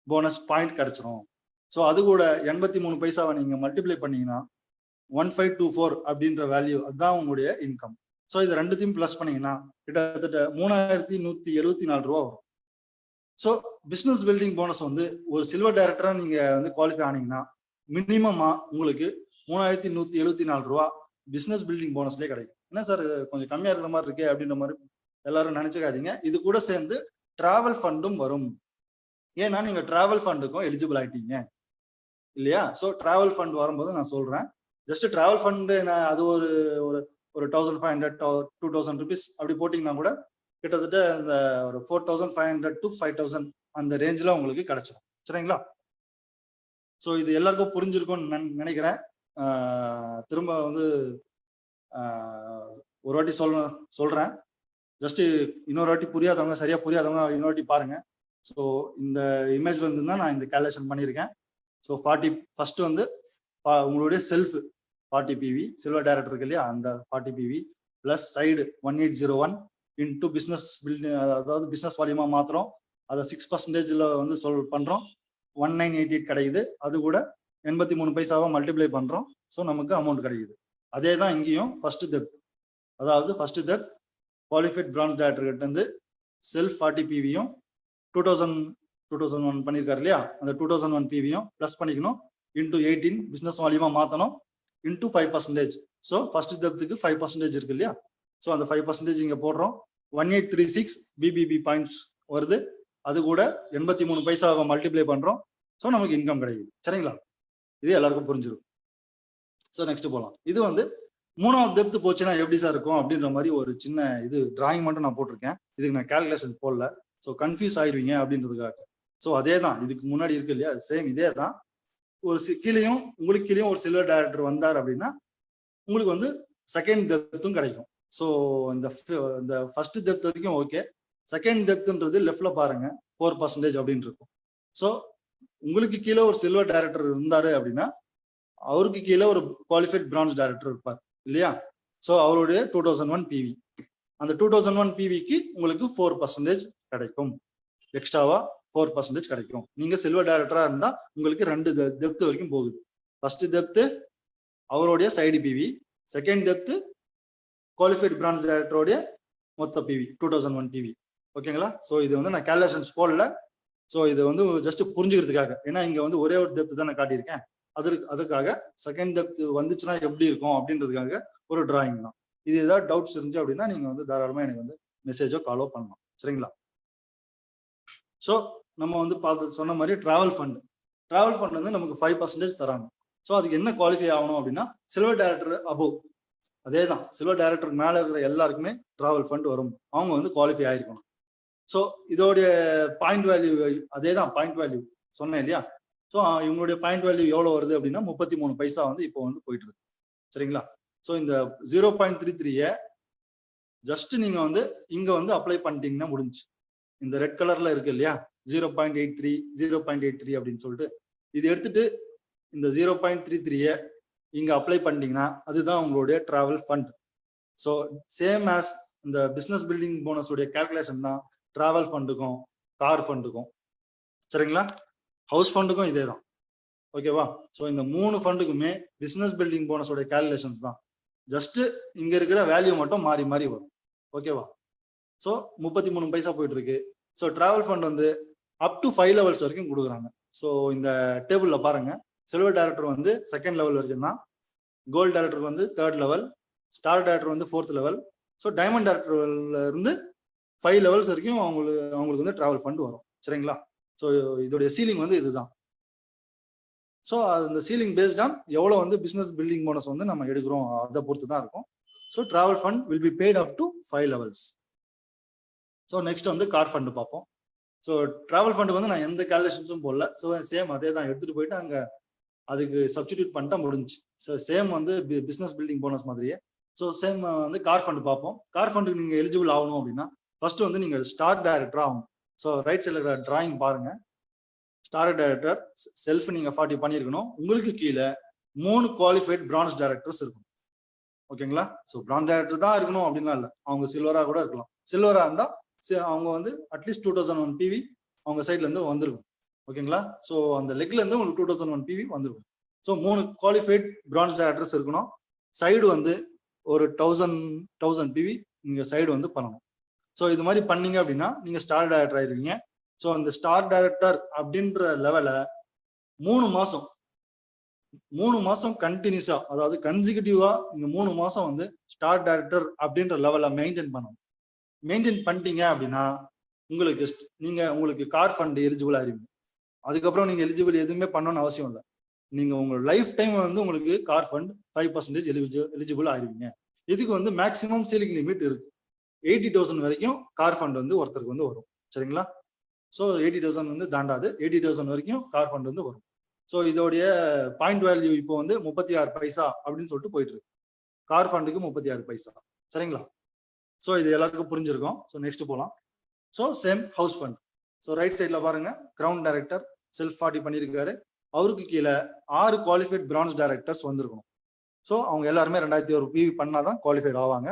போனஸ் பாயிண்ட் கிடைச்சிரும். ஸோ அது கூட 83 பைசாவை நீங்க மல்டிப்ளை பண்ணீங்கன்னா 1524 அப்படின்ற வேல்யூ, அதுதான் உங்களுடைய இன்கம். ஸோ இது ரெண்டுத்தையும் பிளஸ் பண்ணீங்கன்னா கிட்டத்தட்ட 3174 ரூபா வரும். ஸோ பிசினஸ் பில்டிங் போனஸ் வந்து ஒரு சில்வர் டைரக்டரா நீங்க வந்து குவாலிஃபை ஆனீங்கன்னா மினிமமா உங்களுக்கு 3174 ரூபா பிசினஸ் பில்டிங் போனஸ்லேயே கிடைக்கும். என்ன சார் கொஞ்சம் கம்மியா இருக்கிற மாதிரி இருக்கே அப்படின்ற மாதிரி எல்லாரும் நினைச்சுக்காதீங்க. இது கூட சேர்ந்து டிராவல் ஃபண்டும் வரும். ஏன்னா நீங்க டிராவல் ஃபண்டுக்கும் எலிஜிபிள் ஆயிட்டீங்க இல்லையா. ஸோ டிராவல் ஃபண்ட் வரும்போது நான் சொல்றேன். ஜஸ்ட் டிராவல் ஃபண்டு அது ஒரு ஒரு 1500 2000 ருபீஸ் அப்படி போட்டிங்கன்னா கூட கிட்டத்தட்ட இந்த ஒரு 4500 to 5000 அந்த ரேஞ்சில் உங்களுக்கு கிடைச்சிடும். சரிங்களா? ஸோ இது எல்லாருக்கும் புரிஞ்சிருக்கும்னு நினைக்கிறேன். திரும்ப வந்து ஒரு வாட்டி சொல்றேன். ஜஸ்ட் இன்னொரு வாட்டி புரியாதவங்க, சரியா புரியாதவங்க இன்னொரு வாட்டி பாருங்க. ஸோ இந்த இமேஜ்ல இருந்து தான் நான் இந்த கேல்குலேஷன் பண்ணியிருக்கேன். ஸோ 40 ஃபர்ஸ்ட் வந்து உங்களுடைய செல்ஃப் 40 பிவி சில்வர் டைரக்டர் இருக்கு இல்லையா, அந்த 40 PV plus side 1801 into business building, அதாவது பிசினஸ் வால்யூமா மாத்திரம் அதை 6%ல வந்து பண்றோம். 1988 கிடைக்குது. அது கூட 83 பைசாவை மல்டிப்ளை பண்றோம். ஸோ நமக்கு அமௌண்ட் கிடைக்குது. அதே தான் இங்கேயும் ஃபர்ஸ்ட் டெப்த், அதாவது first depth qualified branch director கிட்ட இருந்து செல்ஃப் 40 பிவியும் 2001 பண்ணியிருக்காரு இல்லையா, அந்த 2001 பிவியும் பிளஸ் பண்ணிக்கணும் இன்டூ 18 பிசினஸ் வால்யூமா மாத்தணும் இன்டூ 5%. ஸோ ஃபர்ஸ்ட் டெப்த்துக்கு 5% இருக்கு இல்லையா, ஸோ அந்த 5% இங்க போடுறோம். 1836 பிபிபி பாயிண்ட்ஸ் வருது. அது கூட 83 பைசாவை மல்டிப்ளை பண்றோம். ஸோ நமக்கு இன்கம் கிடைக்குது. சரிங்களா? இது எல்லாருக்கும் புரிஞ்சிடும். ஸோ நெக்ஸ்ட் போகலாம். இது வந்து 3வது டெப்த் போச்சுன்னா எப்படி சார் இருக்கும் அப்படின்ற மாதிரி ஒரு சின்ன இது டிராயிங் மட்டும் நான் போட்டிருக்கேன். இதுக்கு நான் கால்குலேஷன் போடல. ஸோ கன்ஃபியூஸ் ஆயிடுவீங்க அப்படின்றதுக்காக. ஸோ அதே தான் இதுக்கு முன்னாடி இருக்கு இல்லையா, சேம் இதே தான். ஒரு கீழேயும் உங்களுக்கு கீழேயும் ஒரு சில்வர் டைரக்டர் வந்தார் அப்படின்னா உங்களுக்கு வந்து செகண்ட் டெப்த்தும் கிடைக்கும். ஸோ இந்த ஃபர்ஸ்ட் டெப்த் வரைக்கும் ஓகே. செகண்ட் டெப்த்ன்றது லெஃப்ட்ல பாருங்க 4% அப்படின்னு இருக்கும். ஸோ உங்களுக்கு கீழே ஒரு சில்வர் டைரக்டர் இருந்தாரு அப்படின்னா அவருக்கு கீழே ஒரு குவாலிஃபைட் பிரான்ச் டைரக்டர் இருப்பார் இல்லையா. ஸோ அவருடைய 2001 பிவி, அந்த 2001 பிவிக்கு உங்களுக்கு 4% கிடைக்கும். எக்ஸ்ட்ராவா 4% கிடைக்கும். நீங்க சில்வர் டைரக்டரா இருந்தா உங்களுக்கு 2 டெப்த் வரைக்கும் போகுது. ஃபர்ஸ்ட் டெப்த் அவருடைய side PV, second depth qualified branch டைரக்டருடைய மொத்த பிவி 2001 பிவி. ஓகேங்களா? ஸோ இது வந்து நான் கால்குலேஷன்ஸ் போடல. ஸோ இது வந்து ஜஸ்ட் புரிஞ்சுக்கிறதுக்காக, ஏன்னா இங்க வந்து ஒரே ஒரு டெப்த் தான் நான் காட்டியிருக்கேன். அதுக்காக செகண்ட் டெப்த் வந்துச்சுன்னா எப்படி இருக்கும் அப்படின்றதுக்காக ஒரு டிராயிங் தான். இது ஏதாவது டவுட்ஸ் இருந்துச்சு அப்படின்னா நீங்க வந்து தாராளமா எனக்கு வந்து மெசேஜோ காலோ பண்ணலாம். சரிங்களா? ஸோ நம்ம வந்து சொன்ன மாதிரி டிராவல் ஃபண்ட் வந்து நமக்கு 5% தராங்க. ஸோ அதுக்கு என்ன குவாலிஃபை ஆகணும் அப்படின்னா சில்வர் டைரக்டர் அபோவ், அதே தான் சில்வர் டைரக்டருக்கு மேலே இருக்கிற எல்லாருக்குமே டிராவல் ஃபண்ட் வரும். அவங்க வந்து குவாலிஃபை ஆயிருக்கணும். ஸோ இதோடைய பாயிண்ட் வேல்யூ அதே தான், பாயிண்ட் வேல்யூ சொன்னேன் இல்லையா. ஸோ இவங்களுடைய பாயிண்ட் வேல்யூ எவ்வளோ வருது அப்படின்னா 33 பைசா வந்து இப்போ வந்து போயிட்டு இருக்கு. சரிங்களா? ஸோ இந்த 0.33 ஜஸ்ட் நீங்க வந்து இங்க வந்து அப்ளை பண்ணிட்டீங்கன்னா முடிஞ்சு. இந்த ரெட் கலர்ல இருக்கு இல்லையா 0.83 அப்படின்னு சொல்லிட்டு இது எடுத்துட்டு இந்த 0.33 இங்க அப்ளை பண்ணிட்டீங்கன்னா அதுதான் உங்களுடைய travel fund. So same as இந்த பிசினஸ் பில்டிங் போனஸ் உடைய கால்குலேஷன் தான் டிராவல் ஃபண்டுக்கும் கார் ஃபண்டுக்கும். சரிங்களா? ஹவுஸ் ஃபண்டுக்கும் இதே தான். ஓகேவா? ஸோ இந்த 3 ஃபண்டுக்குமே பிசினஸ் பில்டிங் போனஸ் உடைய கால்குலேஷன்ஸ் தான். ஜஸ்ட் இங்க இருக்கிற வேல்யூ மட்டும் மாறி மாறி வரும். ஓகேவா? ஸோ 33 பைசா போயிட்டு இருக்கு. ஸோ டிராவல் ஃபண்ட் வந்து அப் டு 5 லெவல்ஸ் வரைக்கும் கொடுக்குறாங்க. ஸோ இந்த டேபிள்ல பாருங்க, சில்வர் டைரக்டர் வந்து 2nd லெவல் வரைக்கும் தான், கோல்டு டைரக்டர் வந்து 3rd லெவல், ஸ்டார் டைரக்டர் வந்து 4th லெவல். ஸோ டைமண்ட் டைரக்டர்ல இருந்து 5 லெவல்ஸ் வரைக்கும் அவங்களுக்கு வந்து டிராவல் ஃபண்ட் வரும். சரிங்களா? ஸோ இதோடைய சீலிங் வந்து இதுதான். ஸோ அந்த சீலிங் பேஸ்ட் ஆன் எவ்வளோ வந்து பிசினஸ் பில்டிங் போனஸ் வந்து நம்ம எடுக்கிறோம் அதை பொறுத்து தான் இருக்கும். So travel fund will be paid up to 5 levels. So next வந்து கார் ஃபண்டு பார்ப்போம். ஸோ டிராவல் ஃபண்டுக்கு வந்து நான் எந்த கால்குலேஷன்ஸும் போடல. ஸோ சேம் அதே தான் எடுத்துட்டு போயிட்டு அங்கே அதுக்கு சப்ஸ்டிடியூட் பண்ணிட்டா முடிஞ்சு. ஸோ சேம் வந்து பிசினஸ் பில்டிங் போனஸ் மாதிரியே. ஸோ சேம் வந்து கார் ஃபண்டு பார்ப்போம். கார் ஃபண்டுக்கு நீங்கள் எலிஜிபிள் ஆகணும் அப்படின்னா ஃபர்ஸ்ட் வந்து நீங்கள் ஸ்டார் டைரக்டர் ஆகணும். ஸோ ரைட் சைடில் இருக்கிற டிராயிங் பாருங்க. ஸ்டார் டைரக்டர் செல்ஃப் நீங்க 40 பண்ணியிருக்கணும். உங்களுக்கு கீழே 3 குவாலிஃபைட் பிரான்ச் டைரக்டர்ஸ் இருக்கும். ஓகேங்களா? ஸோ பிரான்ச் டைரக்டர் தான் இருக்கணும் அப்படின்லாம் இல்லை, அவங்க சில்வரா கூட இருக்கலாம். சில்வரா இருந்தா அவங்க வந்து அட்லீஸ்ட் 2001 பிவி அவங்க சைட்ல இருந்து வந்திருக்கும். ஓகேங்களா? ஸோ அந்த லெக்ல இருந்து உங்களுக்கு 2001 பிவி வந்திருக்கும். ஸோ 3 குவாலிஃபைட் பிரான்ச் டைரக்டர்ஸ் இருக்கணும். சைடு வந்து ஒரு 1000 பிவி நீங்க சைடு வந்து பண்ணணும். ஸோ இது மாதிரி பண்ணீங்க அப்படின்னா நீங்க ஸ்டார் டைரக்டர் ஆயிருவீங்க. ஸோ அந்த ஸ்டார் டைரக்டர் அப்படின்ற லெவல 3 மாசம் கண்டினியூஸா, அதாவது கன்சிக்யூட்டிவா நீங்க 3 மாசம் வந்து ஸ்டார் டைரக்டர் அப்படின்ற லெவல மெயின்டைன் பண்ணணும். மெயின்டைன் பண்ணிட்டீங்க அப்படின்னா உங்களுக்கு கார் ஃபண்ட் எலிஜிபிள் ஆயிருவீங்க. அதுக்கப்புறம் நீங்க எலிஜிபிள் எதுவுமே பண்ணணும்னு அவசியம் இல்லை. நீங்க உங்க லைஃப் டைம் வந்து உங்களுக்கு கார் ஃபண்ட் 5% எலிஜிபிள் ஆயிருவீங்க. இதுக்கு வந்து மேக்சிமம் சீலிங் லிமிட் இருக்கு. 80,000 வரைக்கும் கார் ஃபண்ட் வந்து ஒருத்தருக்கு வந்து வரும். சரிங்களா? ஸோ 80,000 வந்து தாண்டாது. 80,000 வரைக்கும் கார் ஃபண்ட் வந்து வரும். ஸோ இதோடைய பாயிண்ட் வேல்யூ இப்போ வந்து 36 பைசா அப்படின்னு சொல்லிட்டு போயிட்டு இருக்கு. கார் ஃபண்டுக்கு 36 பைசா. சரிங்களா? ஸோ இது எல்லாருக்கும் புரிஞ்சிருக்கும். ஸோ நெக்ஸ்ட் போகலாம். So same house fund. So right சைட்ல பாருங்க, கிரவுன் டைரக்டர் செல்ஃப் 40 பண்ணியிருக்காரு. அவருக்கு கீழே 6 குவாலிஃபைட் பிரான்ச் டைரக்டர்ஸ் வந்திருக்கணும். ஸோ அவங்க எல்லாருமே 2001 பிவி பண்ணாதான் குவாலிஃபைட் ஆவாங்க.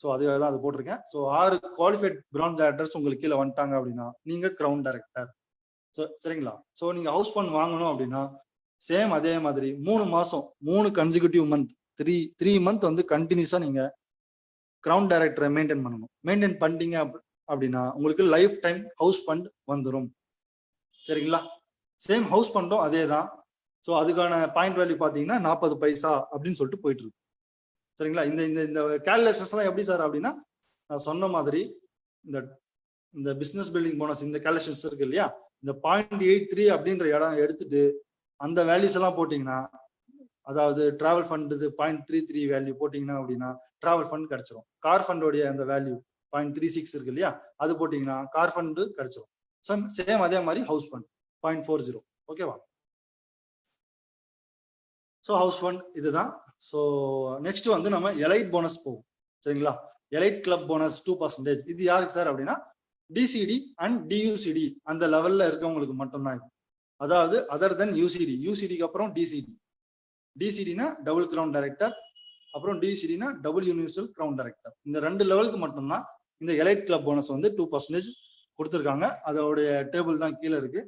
ஸோ அதுக்காக தான் அது போட்டிருக்கேன். ஸோ 6 குவாலிஃபைட் பிரான்ச் டைரக்டர்ஸ் உங்களுக்கு கீழே வந்துட்டாங்க அப்படின்னா நீங்க கிரவுன் டைரக்டர். ஸோ சரிங்களா? ஸோ நீங்க ஹவுஸ் ஃபண்ட் வாங்கணும் அப்படின்னா சேம் அதே மாதிரி 3 மாசம் 3 கன்சிக்யூட்டிவ் மந்த் 3 மந்த் வந்து கண்டினியூஸா நீங்க கிரவுன் டைரக்டரை மெயின்டைன் பண்ணணும். மெயின்டைன் பண்ணிட்டீங்க அப்படின்னா உங்களுக்கு லைஃப் டைம் ஹவுஸ் ஃபண்ட் வந்துடும். சரிங்களா? சேம் ஹவுஸ் ஃபண்டும் அதே தான். ஸோ அதுக்கான பாயிண்ட் வேல்யூ பார்த்தீங்கன்னா 40 பைசா அப்படின்னு சொல்லிட்டு போயிட்டு இருக்கு. சரிங்களா? இந்த இந்த கால்குலேஷன்ஸ் எல்லாம் எப்படி சார் அப்படின்னா, நான் சொன்ன மாதிரி இந்த பிசினஸ் பில்டிங் போனஸ் இந்த கால்குலேஷன்ஸ் இருக்கு இல்லையா, இந்த 0.83 அப்படின்ற இடம் எடுத்துட்டு அந்த வேல்யூஸ் எல்லாம் போட்டீங்கன்னா, அதாவது டிராவல் ஃபண்ட் 0.33 வேல்யூ போட்டீங்கன்னா அப்படின்னா டிராவல் ஃபண்ட் கிடைச்சிரும். கார் ஃபண்டோடைய அந்த வேல்யூ 0.36 இருக்கு இல்லையா, அது போட்டீங்கன்னா கார் ஃபண்ட் கிடைச்சிரும். சேம் அதே மாதிரி ஹவுஸ் ஃபண்ட் 0.40. ஓகேவா? ஸோ ஹவுஸ் ஃபண்ட் இதுதான். ஸோ நெக்ஸ்ட் வந்து நம்ம எலைட் போனஸ் போகும். சரிங்களா? Elite club bonus 2%. இது யாருக்கு சார் அப்படின்னா டிசிடி அண்ட் டியூசிடி அந்த லெவல்ல இருக்கவங்களுக்கு மட்டும்தான் இது. அதாவது அதர் தென் யூசிடி. யூசிடிக்கு அப்புறம் டிசிடி. டிசிடினா டபுள் கிரவுன் டைரக்டர், அப்புறம் டிசிடினா டபுள் யூனிவர்சல் கிரவுன் டைரக்டர். இந்த 2 லெவலுக்கு மட்டும்தான் இந்த எலைட் கிளப் போனஸ் வந்து 2% கொடுத்துருக்காங்க. அதோடைய டேபிள் தான் கீழே இருக்கு.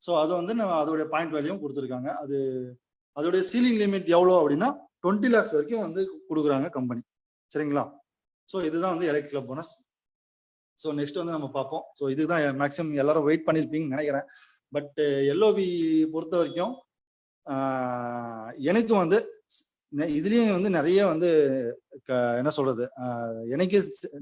ஸோ அதை வந்து அதோடைய பாயிண்ட் வேல்யூவும் கொடுத்துருக்காங்க. அதோடைய சீலிங் லிமிட் எவ்வளோ அப்படின்னா 20 lakhs வரைக்கும் வந்து கொடுக்குறாங்க கம்பெனி. சரிங்களா? ஸோ இதுதான் வந்து elite club bonus. So next வந்து நம்ம பார்ப்போம். ஸோ இதுதான் மேக்ஸிமம் எல்லாரும் வெயிட் பண்ணியிருப்பீங்கன்னு நினைக்கிறேன். பட் எல்ஓபி பொறுத்த வரைக்கும் எனக்கு வந்து இதுலயும் வந்து நிறைய வந்து என்ன சொல்றது, எனக்கு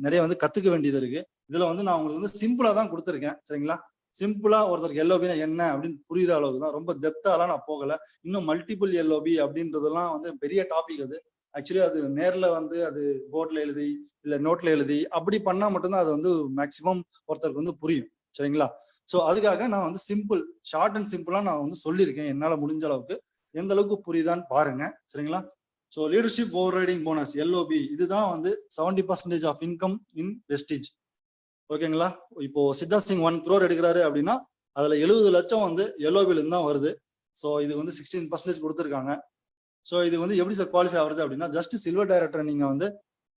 நிறைய வந்து கத்துக்க வேண்டியது இருக்கு. இதுல வந்து நான் உங்களுக்கு வந்து சிம்பிளா தான் கொடுத்துருக்கேன். சரிங்களா? சிம்பிளா ஒருத்தருக்கு எல்ஓபினா என்ன அப்படின்னு புரியுற அளவுக்கு தான், ரொம்ப டெப்தாலாம் நான் போகல. இன்னும் மல்டிபிள் எல்ஓபி அப்படின்றதெல்லாம் வந்து பெரிய டாபிக். அது ஆக்சுவலி அது நேர்ல வந்து அது போர்ட்ல எழுதி இல்ல நோட்ல எழுதி அப்படி பண்ணா மட்டும்தான் அது வந்து மேக்சிமம் ஒருத்தருக்கு வந்து புரியும். சரிங்களா? ஸோ அதுக்காக நான் வந்து சிம்பிள், ஷார்ட் அண்ட் சிம்பிளா நான் வந்து சொல்லியிருக்கேன். என்னால முடிஞ்ச அளவுக்கு எந்த அளவுக்கு புரியுதான்னு பாருங்க. சரிங்களா? So leadership overriding bonus LOP இதுதான் வந்து 70% ஆஃப் இன்கம் இன் வெஸ்டேஜ். ஓகேங்களா? இப்போ சித்தார்த் சிங் 1 crore எடுக்கிறாரு அப்படின்னா அதுல 70 லட்சம் வந்து எல்ஓபில இருந்து தான் வருது. ஸோ இது வந்து 16% கொடுத்துருக்காங்க. ஸோ இது வந்து எப்படி சார் குவாலிஃபை ஆகுறது அப்படின்னா, ஜஸ்ட் சில்வர் டைரக்டர் நீங்க வந்து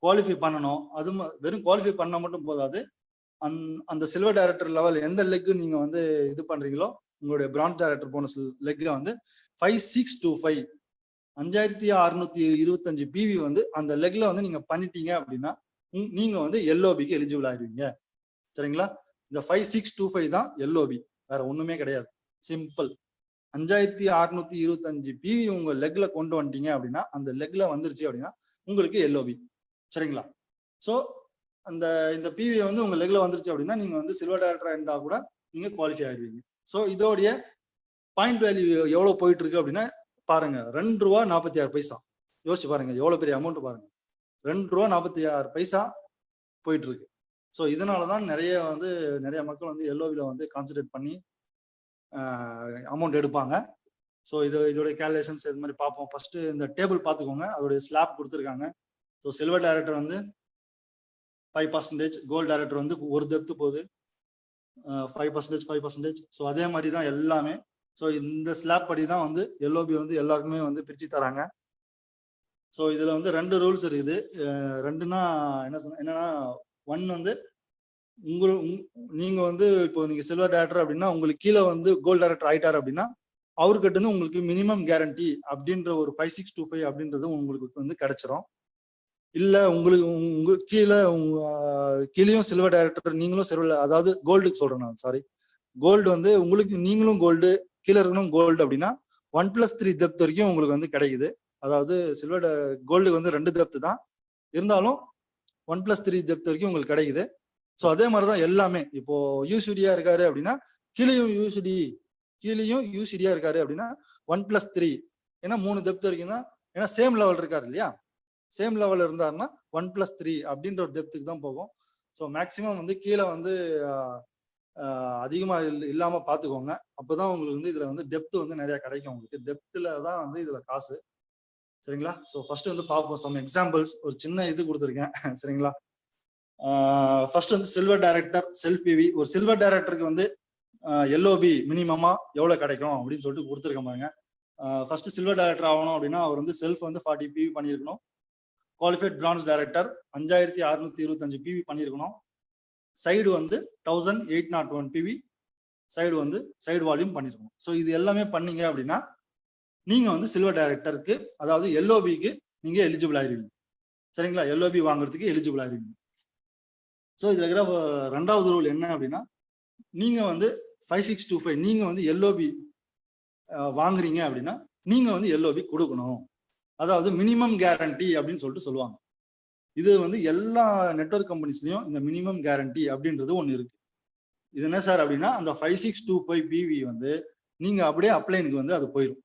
குவாலிஃபை பண்ணணும். அது வெறும் குவாலிஃபை பண்ண மட்டும் போதாது. அந்த சில்வர் டைரக்டர் லெவல் எந்த லெக் நீங்க வந்து இது பண்றீங்களோ, உங்களுடைய பிரான்ஸ் டைரக்டர் போனஸ் லெக்ல வந்து 5625 5625 பிவி வந்து அந்த லெக்ல வந்து நீங்க பண்ணிட்டீங்க அப்படின்னா நீங்க வந்து எல்ஓபிக்கு எலிஜிபிள் ஆயிருவீங்க. சரிங்களா? இந்த 5625 தான் எல்ஓபி, வேற ஒண்ணுமே கிடையாது. சிம்பிள். 5625 பிவி உங்க லெக்ல கொண்டு வந்துட்டீங்க அப்படின்னா, அந்த லெக்ல வந்துருச்சு அப்படின்னா உங்களுக்கு எல்ஓபி. சரிங்களா? ஸோ இந்த பிவி வந்து உங்க லெக்ல வந்துருச்சு அப்படின்னா நீங்க வந்து சில்வர் டைரக்டரா இருந்தா கூட நீங்க குவாலிஃபை ஆயிடுவீங்க. ஸோ இதோடைய பாயிண்ட் வேல்யூ எவ்வளவு போயிட்டு இருக்கு அப்படின்னா பாருங்க, ₹2.46. யோசிச்சு பாருங்க, எவ்வளவு பெரிய அமௌண்ட் பாருங்க. ₹2.46 போயிட்டு இருக்கு. ஸோ இதனாலதான் நிறைய மக்கள் வந்து எல்ஓவில வந்து கான்சென்ட்ரேட் பண்ணி அமௌண்ட் எடுப்பாங்க. ஸோ இதோட கேல்குலேஷன்ஸ் இது மாதிரி பார்ப்போம். ஃபர்ஸ்ட் இந்த டேபிள் பார்த்துக்கோங்க, அதோடைய ஸ்லாப் கொடுத்துருக்காங்க. ஸோ சில்வர் டைரக்டர் வந்து 5%, கோல்டு டைரக்டர் வந்து ஒரு டெப்த் போகுது 5%. ஸோ அதே மாதிரி தான் எல்லாமே. ஸோ இந்த ஸ்லாப் படி தான் வந்து எல்ஓபி வந்து எல்லாருக்குமே வந்து பிரிச்சு தராங்க. ஸோ இதுல வந்து 2 ரூல்ஸ் இருக்குது. ரெண்டுன்னா என்னன்னா, ஒன் வந்து நீங்க வந்து இப்போ நீங்க சில்வர் டைரக்டர் அப்படின்னா உங்களுக்கு கீழே வந்து கோல்டு டைரக்டர் ஆயிட்டாரு அப்படின்னா அவர்கிட்ட இருந்து உங்களுக்கு மினிமம் கேரண்டி அப்படின்ற ஒரு 5625 அப்படின்றது உங்களுக்கு வந்து கிடைச்சிரும். இல்ல உங்களுக்கு கீழேயும் சில்வர் டைரக்டர் நீங்களும் சில்வர், அதாவது கோல்டுக்கு சொல்றேன் நான், சாரி, கோல்டு வந்து உங்களுக்கு நீங்களும் கோல்டு கீழே இருக்கணும் கோல்டு அப்படின்னா 1+3 டெப்த் வரைக்கும் உங்களுக்கு வந்து கிடைக்குது. அதாவது சில்வர் கோல்டுக்கு வந்து 2 டெப்த் தான் இருந்தாலும் 1+3 டெப்த் வரைக்கும் உங்களுக்கு கிடைக்குது. ஸோ அதே மாதிரிதான் எல்லாமே. இப்போ யூசிடியா இருக்காரு அப்படின்னா கீழேயும் யூசிடியா இருக்காரு அப்படின்னா 1+3, ஏன்னா 3 டெப்த் வரைக்கும் தான். ஏன்னா சேம் லெவல் இருக்காரு இல்லையா, சேம் லெவல் இருந்தாருன்னா 1+3 அப்படின்ற ஒரு டெப்த்துக்கு தான் போகும். ஸோ மேக்சிமம் வந்து கீழே வந்து அதிகமா இல்லாம பாத்துக்கோங்க. அப்பதான் உங்களுக்கு வந்து இதுல வந்து டெப்த் வந்து நிறைய கிடைக்கும். உங்களுக்கு டெப்த்ல தான் வந்து இதுல காசு. சரிங்களா? ஸோ ஃபர்ஸ்ட் வந்து பார்ப்போம் சம் எக்ஸாம்பிள்ஸ். ஒரு சின்ன இது கொடுத்துருக்கேன். சரிங்களா? ஃபர்ஸ்ட் வந்து சில்வர் டைரக்டர் செல்ஃப் பிவி. ஒரு சில்வர் டைரக்டருக்கு வந்து எல்ஓபி மினிமமா எவ்வளவு கிடைக்கும் அப்படின்னு சொல்லிட்டு கொடுத்துருக்கேன் பாருங்க. ஃபர்ஸ்ட் சில்வர் டைரக்டர் ஆகணும் அப்படின்னா அவர் வந்து செல்ஃப் வந்து 40 பிவி பண்ணியிருக்கணும். குவாலிஃபைட் பிரான்ஸ் டைரக்டர் 5625 பிவி பண்ணியிருக்கணும். சைடு வந்து 1801 பிவி சைடு வால்யூம் பண்ணிருக்கணும். ஸோ இது எல்லாமே பண்ணீங்க அப்படின்னா நீங்க வந்து சில்வர் டைரக்டருக்கு, அதாவது எல்ஓபிக்கு நீங்க எலிஜிபிள் ஆயிருவீங்க. சரிங்களா? எல்ஓபி வாங்குறதுக்கு எலிஜிபிள் ஆயிருவீங்க. ஸோ இதுல இருக்கிற 2வது ரூல் என்ன அப்படின்னா, நீங்க வந்து 5625 நீங்க வந்து எல்ஓபி வாங்குறீங்க அப்படின்னா நீங்க வந்து எல்ஓபி கொடுக்கணும். அதாவது மினிமம் கேரண்டி அப்படின்னு சொல்லிட்டு சொல்லுவாங்க. இது வந்து எல்லா நெட்வொர்க் கம்பெனிஸ்லயும் இந்த மினிமம் கேரண்டி அப்படின்றது ஒண்ணு இருக்கு. இது என்ன சார் அப்படின்னா, அந்த 5625 பிவி வந்து நீங்க அப்படியே அப்ளைனுக்கு வந்து அது போயிடும்,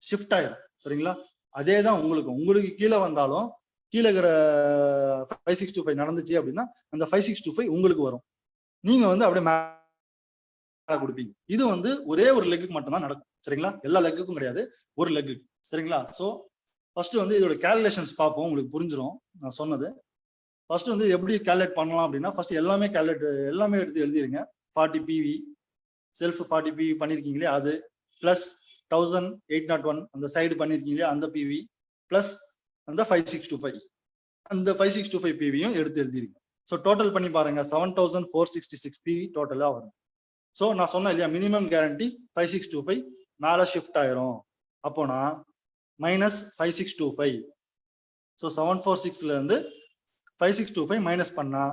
ஷிஃப்ட் ஆயிரும். சரிங்களா? அதே தான் உங்களுக்கு கீழே வந்தாலும் கீழே இருக்கிற 5625 நடந்துச்சு அப்படின்னா அந்த 5625 உங்களுக்கு வரும். நீங்க வந்து அப்படியே மேல கொடுப்பீங்க. இது வந்து ஒரே ஒரு லெக்குக்கு மட்டும் தான் நடக்கும். சரிங்களா? எல்லா லெக்குக்கும் கிடையாது, ஒரு லெக்கு. சரிங்களா? ஸோ ஃபர்ஸ்ட் வந்து இதோட கேல்குலேஷன்ஸ் பார்ப்போம், உங்களுக்கு புரிஞ்சிடும் நான் சொன்னது. ஃபர்ஸ்ட் வந்து எப்படி கேல்குலேட் பண்ணலாம் அப்படின்னா, ஃபர்ஸ்ட் எல்லாமே எடுத்து எழுதிருங்க. 40 பிவி செல்ஃப் 40 பிவி பண்ணிருக்கீங்களே அது, பிளஸ் 1801 அந்த சைடு பண்ணிருக்கீங்களே அந்த பிவி, பிளஸ் அந்த 5625 அந்த 5625 பிவியும் எடுத்து எழுதிருங்க. ஸோ டோட்டல் பண்ணி பாருங்க, 7466 பிவி டோட்டலா வரும். ஸோ நான் சொன்னேன் இல்லையா, மினிமம் கேரண்டி 5625 மேல ஷிஃப்ட் ஆயிரும். அப்போனா -5625. ஸோ 746ல இருந்து 5625 மைனஸ் பண்ணா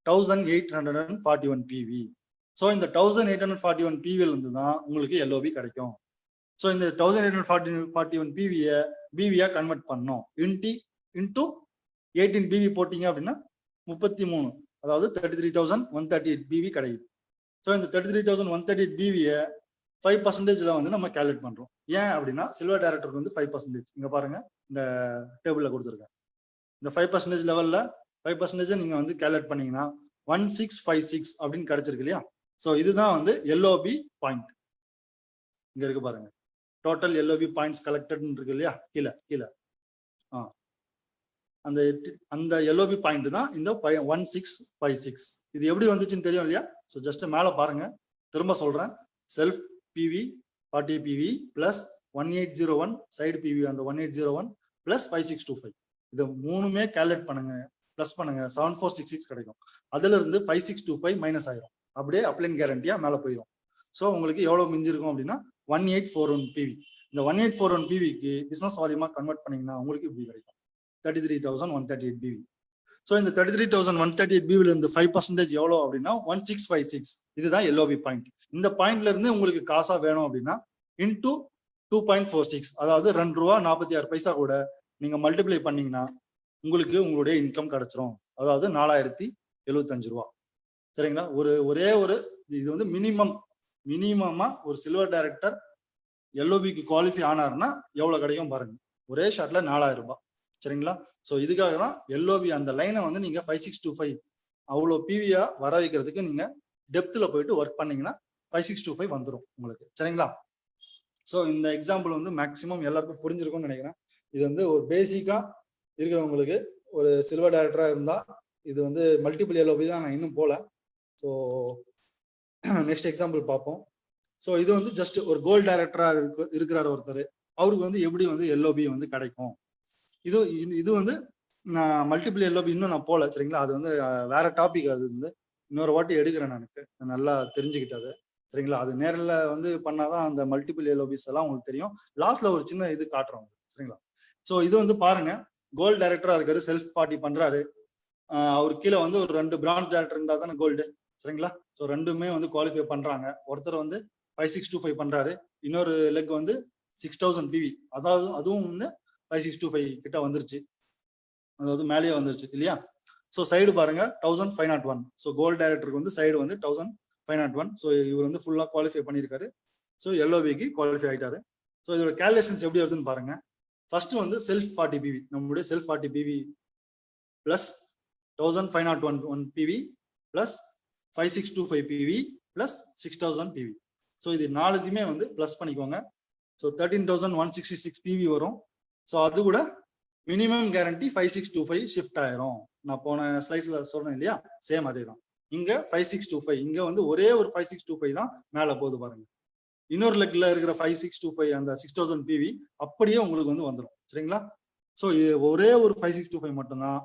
1841 பிவி. ஸோ இந்த 1841 பிவில இருந்து தான் உங்களுக்கு எல்ஓபி கிடைக்கும். ஸோ இந்த 1841 பிவியா கன்வெர்ட் பண்ணோம் இன்டூ 18 பிவி போட்டீங்க அப்படின்னா 33, அதாவது 33,138 பிவி கிடைக்குது. ஸோ இந்த 33,138 பிவியை 5%ல வந்து நம்ம கேல்குலேட் பண்றோம். ஏன் அப்படின்னா சில்வர் டைரக்டருக்கு வந்து 5%. இங்க பாருங்க, இந்த டேபிள்ல கொடுத்துருக்கேன். இந்த 5% லெவல்ல 5% நீங்க வந்து கேல்குலேட் பண்ணீங்கன்னா 1656 அப்படின்னு கிடைச்சிருக்கு இல்லையா? ஸோ இதுதான் வந்து எல்ஓபி பாயிண்ட். இங்க இருக்கு பாருங்க, டோட்டல் எல்ஓபி பாயிண்ட்ஸ் கலெக்டட் இருக்கு இல்லையா, கீழே அந்த எல்ஓபி பாயிண்ட் தான் இந்த 1656. இது எப்படி வந்துச்சுன்னு தெரியும் இல்லையா? ஸோ ஜஸ்ட் மேல பாருங்க, திரும்ப சொல்றேன். Self PV 40 PV plus 1801 side PV அந்த 1801 பிளஸ் 5625 இது மூணுமே கால்குலேட் பண்ணுங்க, பிளஸ் பண்ணுங்க 7466 கிடைக்கும். அதுல இருந்து 5625 மைனஸ் ஆயிரும், அப்படியே அப்ளைன் கேரண்டியா மேல போயிடும். ஸோ உங்களுக்கு எவ்வளவு மிஞ்சிருக்கும் அப்படின்னா 1841 பிவி. இந்த 1841 பிவிக்கு பிசினஸ் வால்யூமா கன்வெர்ட் பண்ணீங்கன்னா உங்களுக்கு இப்படி கிடைக்கும் 33,138 பிவி. ஸோ இந்த 33,138 பிவில இருந்து 5% எவ்வளோ அப்படின்னா 1656. இதுதான் எல்ஓபி பாயிண்ட். இந்த பாயிண்ட்ல இருந்து உங்களுக்கு காசா வேணும் அப்படின்னா இன்டூ 2.46, அதாவது ₹2.46 கூட நீங்க மல்டிப்ளை பண்ணீங்கன்னா உங்களுக்கு உங்களுடைய இன்கம் கிடைச்சிரும். அதாவது 4075. சரிங்களா? ஒரே ஒரு இது வந்து மினிமமா ஒரு சில்வர் டைரக்டர் எல்ஓபிக்கு குவாலிஃபை ஆனாருன்னா எவ்வளவு கிடைக்கும் பாருங்க, ஒரே ஷாட்ல 4000. சரிங்களா? ஸோ இதுக்காக தான் எல்ஓபி அந்த லைனை வந்து நீங்க 5625 அவ்வளோ பிவியா வர வைக்கிறதுக்கு நீங்க டெப்த்ல போயிட்டு ஒர்க் பண்ணீங்கன்னா 5625 வந்துடும் உங்களுக்கு. சரிங்களா? ஸோ இந்த எக்ஸாம்பிள் வந்து மேக்சிமம் எல்லாருக்கும் புரிஞ்சிருக்கும்னு நினைக்கிறேன். இது வந்து ஒரு பேசிக்கா இருக்கிறவங்களுக்கு ஒரு சில்வர் டைரக்டரா இருந்தா இது வந்து மல்டிபிள் எல்ஓபி தான், நான் இன்னும் போல. ஸோ நெக்ஸ்ட் எக்ஸாம்பிள் பார்ப்போம். ஸோ இது வந்து ஜஸ்ட் ஒரு கோல்டு டைரக்டரா இருக்கிறார் ஒருத்தர், அவருக்கு வந்து எப்படி வந்து எல்ஓபி வந்து கிடைக்கும். இது வந்து நான் மல்டிபிள் எல்ஓபி இன்னும் நான் போல. சரிங்களா? அது வந்து வேற டாபிக். அது வந்து இன்னொரு வாட்டி எடுக்கிறேன், எனக்கு நல்லா தெரிஞ்சுக்கிட்டது. சரிங்களா? அது நேரில் வந்து பண்ணாதான் அந்த மல்டிபிள் எல்ஓபிஸ் எல்லாம் உங்களுக்கு தெரியும். லாஸ்ட்ல ஒரு சின்ன இது காட்டுறோம். சரிங்களா? ஸோ இது வந்து பாருங்க, கோல்டு டைரக்டரா இருக்காரு, செல்ஃப் பார்ட்டி பண்றாரு. அவர் கீழே வந்து ஒரு 2 பிரான்ச் டைரக்டர் இருந்தா தானே கோல்டு. சரிங்களா? ஸோ ரெண்டுமே வந்து குவாலிஃபை பண்றாங்க. ஒருத்தர் வந்து 5625 பண்றாரு, இன்னொரு லெக் வந்து 6000 பிவி, அதாவது அதுவும் வந்து 5625 கிட்ட வந்துருச்சு, அதாவது மேலேயே வந்துருச்சு இல்லையா? ஸோ சைடு பாருங்க 1501. ஸோ கோல்டு டைரக்டருக்கு வந்து சைடு வந்து 1501. ஸோ இவர் வந்து ஃபுல்லா குவாலிஃபை பண்ணியிருக்காரு. ஸோ எல்ஓபிக்கு குவாலிஃபை ஆயிட்டாரு. ஸோ இதோட கேல்குலேஷன்ஸ் எப்படி வருதுன்னு பாருங்க. ஃபர்ஸ்ட் வந்து செல்ஃப் 40 பிவி, நம்மளுடைய self 40 PV plus 1501 PV plus 5625 PV plus 6000 PV. So இது நாலுத்தையுமே வந்து பிளஸ் பண்ணிக்கோங்க. ஸோ 13,166 பிவி வரும். ஸோ அது கூட மினிமம் கேரண்டி 5625 ஷிஃப்ட் ஆயிரும். நான் போன ஸ்லைட்ஸ்ல சொன்னேன் இல்லையா, சேம் அதே தான். இங்க 5625, இங்க வந்து ஒரே ஒரு 5625 தான் மேல போகுது பாருங்க. இன்னொரு லெக்ல இருக்கிற 5625 அந்த 6000 பிவி அப்படியே உங்களுக்கு வந்து வந்துடும். சரிங்களா? ஸோ ஒரே ஒரு 5625 மட்டும்தான்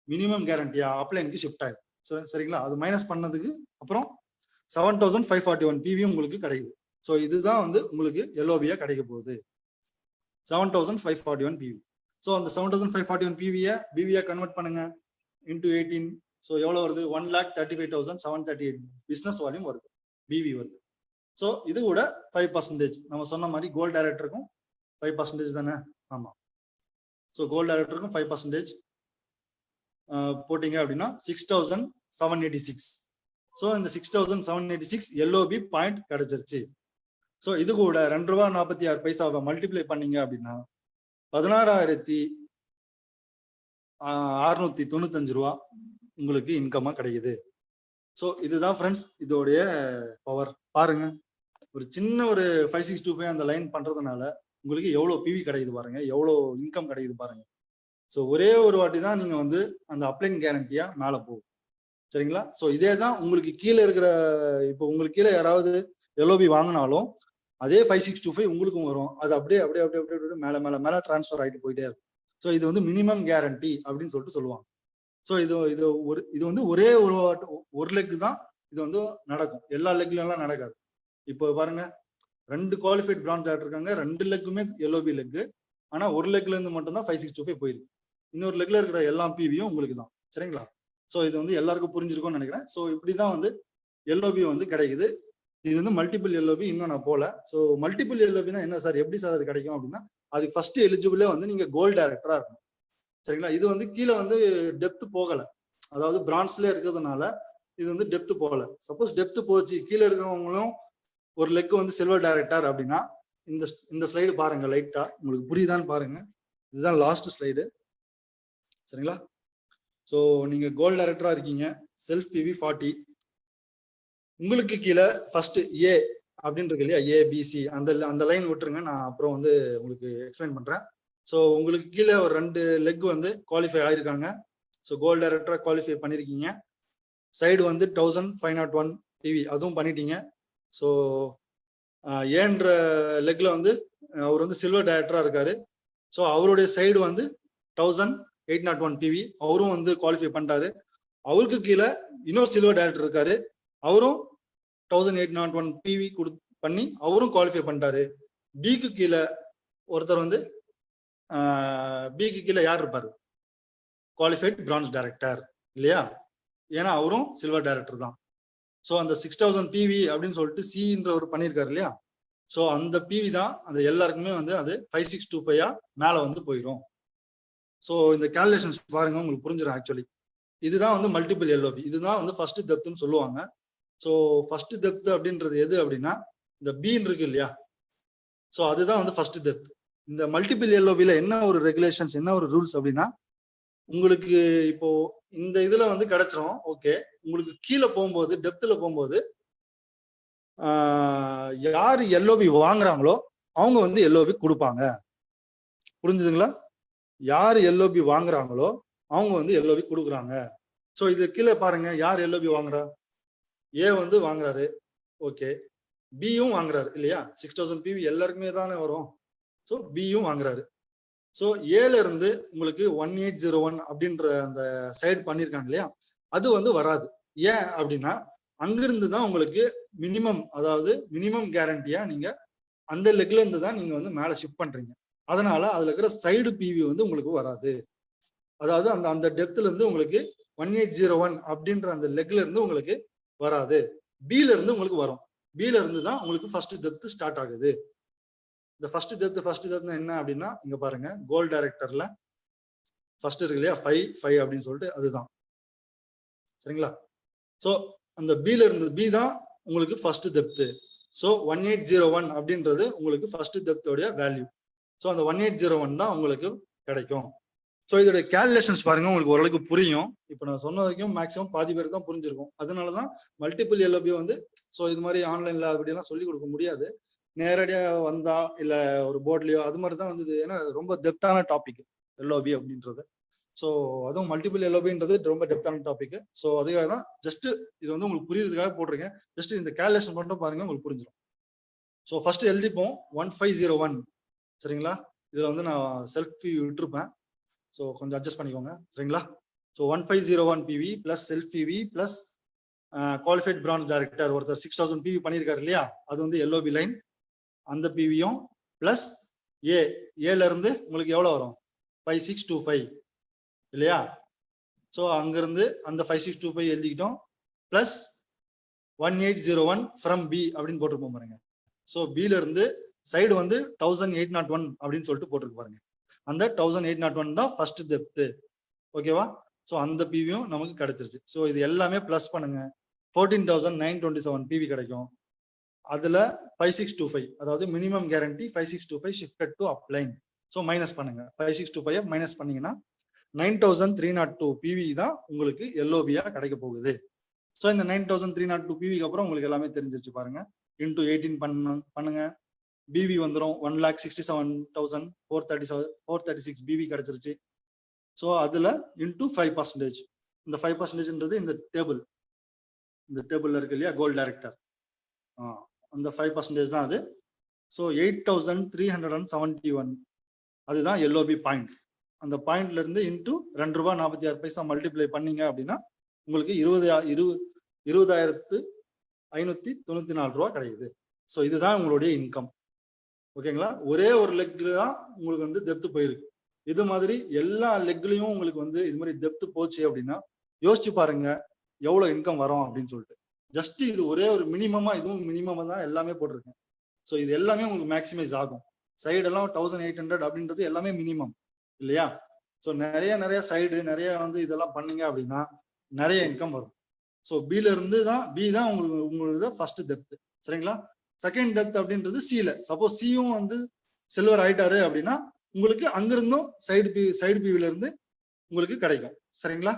மினிமம் கேரண்டியா அப்ளைனுக்கு ஷிஃப்ட் ஆயிடும். சரிங்களா? அது மைனஸ் பண்ணதுக்கு அப்புறம் 7541 பிவி உங்களுக்கு கிடைக்குது. ஸோ இதுதான் வந்து உங்களுக்கு எல்ஓபியா கிடைக்க போகுது, 7541 பிவி. ஸோ அந்த 7541 பிவியா கன்வெர்ட் பண்ணுங்க இன்டூ 18. ஸோ எவ்வளவு வருது? 1,35,738 பிசினஸ் வால்யூம் வருது, பிவி வருது. ஸோ இது கூட 5%. நம்ம சொன்ன மாதிரி கோல்டு டைரக்டருக்கும் 5% தானே? ஆமா. ஸோ கோல்டு டைரக்டருக்கும் 5% போட்டீங்க அப்படின்னா 6,786. ஸோ இந்த 6,786 எல்ஓபி பாயிண்ட் கிடைச்சிருச்சு. ஸோ இது கூட ₹2.46 மல்டிப்ளை பண்ணீங்க அப்படின்னா 16,695 உங்களுக்கு இன்கமா கிடைக்குது. ஸோ இதுதான் ஃப்ரெண்ட்ஸ் இதோடைய பவர். பாருங்க, ஒரு சின்ன ஒரு 5625 அந்த லைன் பண்றதுனால உங்களுக்கு எவ்வளவு பிவி கிடைக்குது பாருங்க, எவ்வளவு இன்கம் கிடைக்குது பாருங்க. ஸோ ஒரே ஒரு வாட்டி தான் நீங்க வந்து அந்த அப்ளைன் கேரண்டியா மேல போகும். சரிங்களா? ஸோ இதே தான் உங்களுக்கு கீழே இருக்கிற, இப்போ உங்களுக்கு கீழே யாராவது எல்ஓபி வாங்கினாலும் அதே 5625 உங்களுக்கும் வரும். அது அப்படியே அப்படியே அப்படியே அப்படியே மேல மேல மேல டிரான்ஸ்ஃபர் ஆகிட்டு போயிட்டே இருக்கும். ஸோ இது வந்து மினிமம் கேரண்டி அப்படின்னு சொல்லிட்டு சொல்லுவாங்க. ஸோ இது வந்து ஒரே ஒரு லெக் தான் இது வந்து நடக்கும், எல்லா லெக்ல எல்லாம் நடக்காது. இப்போ பாருங்க, 2 குவாலிஃபைட் பிரான்ச் டைரக்டர் இருக்காங்க, 2 லெக்குமே எல்ஓபி லெக். ஆனா ஒரு லெக்ல இருந்து மட்டும் தான் 5625 போயிருக்கு. இன்னொரு லெக்ல இருக்கிற எல்லா பிவியும் உங்களுக்கு தான். சரிங்களா? ஸோ இது வந்து எல்லாருக்கும் புரிஞ்சிருக்கும்னு நினைக்கிறேன். ஸோ இப்படிதான் வந்து எல்ஓபி வந்து கிடைக்குது. இது வந்து மல்டிபிள் எல்ஓபி இன்னும் நான் போல. ஸோ மல்டிபிள் எல்ஓபினா என்ன சார், எப்படி சார் அது கிடைக்கும் அப்படின்னா, அதுக்கு ஃபர்ஸ்ட் எலிஜிபிளே வந்து நீங்க கோல்டு டைரக்டரா இருக்கணும். சரிங்களா? இது வந்து கீழே வந்து டெப்த் போகல, அதாவது பிரான்ஸ்ல இருக்கிறதுனால இது வந்து டெப்த் போகல. சப்போஸ் டெப்த் போச்சு, கீழே இருக்கிறவங்களும் ஒரு லெக் வந்து சில்வர் டைரக்டர் அப்படின்னா இந்த ஸ்லைடு பாருங்க, லைட்டா உங்களுக்கு புரியுதான்னு பாருங்க. இதுதான் லாஸ்ட் ஸ்லைடு. சரிங்களா? ஸோ நீங்க கோல்டு டைரக்டரா இருக்கீங்க, செல்ஃப் பிவி 40, உங்களுக்கு கீழே ஃபர்ஸ்ட் ஏ அப்படின்னு இருக்கு இல்லையா, ஏபிசி, அந்த லைன் விட்டுருங்க, நான் அப்புறம் வந்து உங்களுக்கு எக்ஸ்பிளைன் பண்றேன். ஸோ உங்களுக்கு கீழே ஒரு 2 லெக் வந்து குவாலிஃபை ஆயிருக்காங்க. ஸோ கோல்டு டைரக்டரா குவாலிஃபை பண்ணிருக்கீங்க. சைடு வந்து 1501 பிவி அதுவும் பண்ணிட்டீங்க. ஸோ ஏன்ற லெக்ல வந்து அவர் வந்து சில்வர் டைரக்டரா இருக்காரு. ஸோ அவருடைய சைடு வந்து 1801 பிவி அவரும் வந்து குவாலிஃபை பண்ணிட்டாரு. அவருக்கு கீழே இன்னொரு சில்வர் டைரக்டர் இருக்காரு, அவரும் 1801 பிவி பண்ணி அவரும் குவாலிஃபை பண்ணிட்டாரு. பிக்கு கீழே ஒருத்தர் வந்து பிக்கு கீழே யார் இருப்பாரு? குவாலிஃபைட் பிரான்ஸ் டைரக்டர் இல்லையா? ஏன்னா அவரும் சில்வர் டைரக்டர் தான். ஸோ அந்த 6000 பிவி அப்படின்னு சொல்லிட்டு சின்றவர் பண்ணியிருக்காரு இல்லையா? ஸோ அந்த பிவி தான் அந்த எல்லாருக்குமே வந்து அது 5625 மேல வந்து போயிடும். ஸோ இந்த கால்குலேஷன்ஸ் பாருங்க, உங்களுக்கு புரிஞ்சிடும். ஆக்சுவலி இதுதான் வந்து மல்டிபிள் எல்ஓபி, இதுதான் வந்து ஃபர்ஸ்ட் டெப்த்னு சொல்லுவாங்க. ஸோ ஃபர்ஸ்ட் டெப்த் அப்படின்றது எது அப்படின்னா இந்த பீன் இருக்கு இல்லையா? ஸோ அதுதான் வந்து ஃபர்ஸ்ட் டெப்த். இந்த மல்டிபிள் எல்ஓபில என்ன ஒரு ரெகுலேஷன்ஸ், என்ன ஒரு ரூல்ஸ் அப்படின்னா, உங்களுக்கு இப்போ இந்த இதுல வந்து கிடைச்சிரும். ஓகே, உங்களுக்கு கீழே போகும்போது டெப்த்ல போகும்போது யாரு எல்ஓபி வாங்குறாங்களோ அவங்க வந்து எல்ஓபி கொடுப்பாங்க. புரிஞ்சுதுங்களா? யாரு எல்ஓபி வாங்குறாங்களோ அவங்க வந்து எல்ஓபி கொடுக்குறாங்க. ஸோ இது கீழே பாருங்க, யார் எல்ஓபி வாங்குறா? ஏ வந்து வாங்குறாரு, ஓகே. பியும் வாங்குறாரு இல்லையா? 6000 பிவி எல்லாருக்குமே தானே வரும். ஸோ பியும் வாங்குறாரு. ஸோ ஏல இருந்து உங்களுக்கு 1801 அப்படின்ற அந்த சைடு பண்ணியிருக்காங்க இல்லையா? அது வந்து வராது. ஏன் அப்படின்னா அங்கிருந்து தான் உங்களுக்கு மினிமம், அதாவது மினிமம் கேரண்டியா நீங்க அந்த லெக்ல இருந்து தான் நீங்க வந்து மேல ஷிஃப்ட் பண்றீங்க. அதனால அதுல இருக்கிற சைடு பிவி வந்து உங்களுக்கு வராது. அதாவது அந்த அந்த டெப்த்ல இருந்து உங்களுக்கு 1801 அப்படின்ற அந்த லெக்ல இருந்து உங்களுக்கு வராது. பில இருந்து உங்களுக்கு வரும். பில இருந்து தான் உங்களுக்கு ஃபர்ஸ்ட் டெப்த் ஸ்டார்ட் ஆகுது. இந்த ஃபர்ஸ்ட் டெப்த் என்ன அப்படின்னா இங்க பாருங்க, கோல் டைரக்டர்ல ஃபர்ஸ்ட் இருக்கு இல்லையா? 5 அப்படின்னு சொல்லிட்டு அதுதான். சரிங்களா? ஸோ அந்த பில இருந்து பி தான் உங்களுக்கு ஃபர்ஸ்ட் டெப்த். ஸோ 1801 அப்படின்றது உங்களுக்கு ஃபர்ஸ்ட் டெப்தோடைய வேல்யூ. ஸோ அந்த 1801 தான் உங்களுக்கு கிடைக்கும். ஸோ இதோட கேல்குலேஷன்ஸ் பாருங்க, உங்களுக்கு ஓரளவுக்கு புரியும். இப்போ நான் சொன்ன வரைக்கும் மேக்ஸிமம் பாதி பேருக்கு தான் புரிஞ்சிருக்கும். அதனாலதான் மல்டிபிள் எல்ஓபி வந்து ஸோ இது மாதிரி ஆன்லைன்ல அப்படிலாம் சொல்லி கொடுக்க முடியாது. நேரடியா வந்தா இல்ல ஒரு போர்ட்லயோ அது மாதிரி தான் வந்தது. ஏன்னா ரொம்ப டெப்தான டாபிக் எல்ஓபி அப்படின்றது. ஸோ அதுவும் மல்டிபிள் எல்ஓபின்றது ரொம்ப டெப்தான டாபிக். ஸோ அதுக்காக தான் ஜஸ்ட் இது வந்து உங்களுக்கு புரியுறதுக்காக போட்டிருக்கேன். ஜஸ்ட் இந்த கேல்குலேஷன் மட்டும் பாருங்க, உங்களுக்கு புரிஞ்சிடும். ஸோ ஃபர்ஸ்ட் எழுதிப்போம் 1501. சரிங்களா? இதுல வந்து நான் செல்ஃப் பிவி விட்டுருப்பேன். ஸோ கொஞ்சம் அட்ஜஸ்ட் பண்ணிக்கோங்க. சரிங்களா? So 1501 PV plus self PV plus qualified branch director ஒருத்தர் 6000 பிவி பண்ணியிருக்காரு இல்லையா? அது வந்து எல்ஓபி லைன். அந்த பிவியும் பிளஸ் ஏல இருந்து உங்களுக்கு எவ்வளவு வரும்? 5625 இல்லையா? ஸோ அங்கிருந்து அந்த 5625 எழுதிக்கிட்டோம். பிளஸ் 1801 ஃப்ரம் பி அப்படின்னு போட்டுருப்போம் பாருங்க. ஸோ பில இருந்து சைடு வந்து 1801 அப்படின்னு சொல்லிட்டு போட்டிருக்கு பாருங்க. அந்த 1801 தான் ஃபர்ஸ்ட் டெப்த். ஓகேவா? ஸோ அந்த பிவியும் நமக்கு கிடைச்சிருச்சு. ஸோ இது எல்லாமே பிளஸ் பண்ணுங்க, 14927 பிவி கிடைக்கும். அதுல 5625, அதாவது minimum guarantee 5625 shifted to upline. So minus பண்ணுங்க, 5625 மைனஸ் பண்ணீங்கன்னா 9302 பிவி தான் உங்களுக்கு எல்ஓபியா கிடைக்க போகுது. ஸோ இந்த 9302 பிவிக்கு அப்புறம் உங்களுக்கு எல்லாமே தெரிஞ்சிருச்சு பாருங்க. இன்டூ 18 பண்ணுங்க, பிவி வந்துடும் 1,67,436 பிவி கிடைச்சிருச்சு. ஸோ அதுல இன்டூ 5%. இந்த 5%ன்றது இந்த டேபிள்ல இருக்கு இல்லையா? கோல்ட் டைரக்டர், அந்த 5% தான் அது. ஸோ 8371 அதுதான் எல்ஓபி பாயிண்ட். அந்த பாயிண்ட்ல இருந்து இன்டூ ₹2.46 மல்டிப்ளை பண்ணீங்க அப்படின்னா உங்களுக்கு 20,594 கிடைக்குது. ஸோ இதுதான் உங்களுடைய இன்கம். ஓகேங்களா? ஒரே ஒரு லெக்ல தான் உங்களுக்கு வந்து டெப்த் போயிருக்கு. இது மாதிரி எல்லா லெக்லயும் உங்களுக்கு வந்து இது மாதிரி டெப்த் போச்சு அப்படின்னா யோசிச்சு பாருங்க எவ்வளவு இன்கம் வரும் அப்படின்னு சொல்லிட்டு. ஜஸ்ட் இது ஒரே ஒரு மினிமமா, இதுவும் மினிமமா தான் எல்லாமே போட்டிருக்கேன். ஸோ இது எல்லாமே உங்களுக்கு மேக்சிமைஸ் ஆகும். சைடெல்லாம் 1800 அப்படின்றது எல்லாமே மினிமம் இல்லையா? ஸோ நிறைய சைடு நிறைய வந்து இதெல்லாம் பண்ணீங்க அப்படின்னா நிறைய இன்கம் வரும். ஸோ பில இருந்து தான் பி தான் உங்களுக்கு ஃபர்ஸ்ட் டெப்த். சரிங்களா? செகண்ட் டெப்த் அப்படின்றது சில. சப்போஸ் சியும் வந்து சில்வர் ஆயிட்டாரு அப்படின்னா உங்களுக்கு அங்கிருந்தும் சைடு பிவில இருந்து உங்களுக்கு கிடைக்கும். சரிங்களா?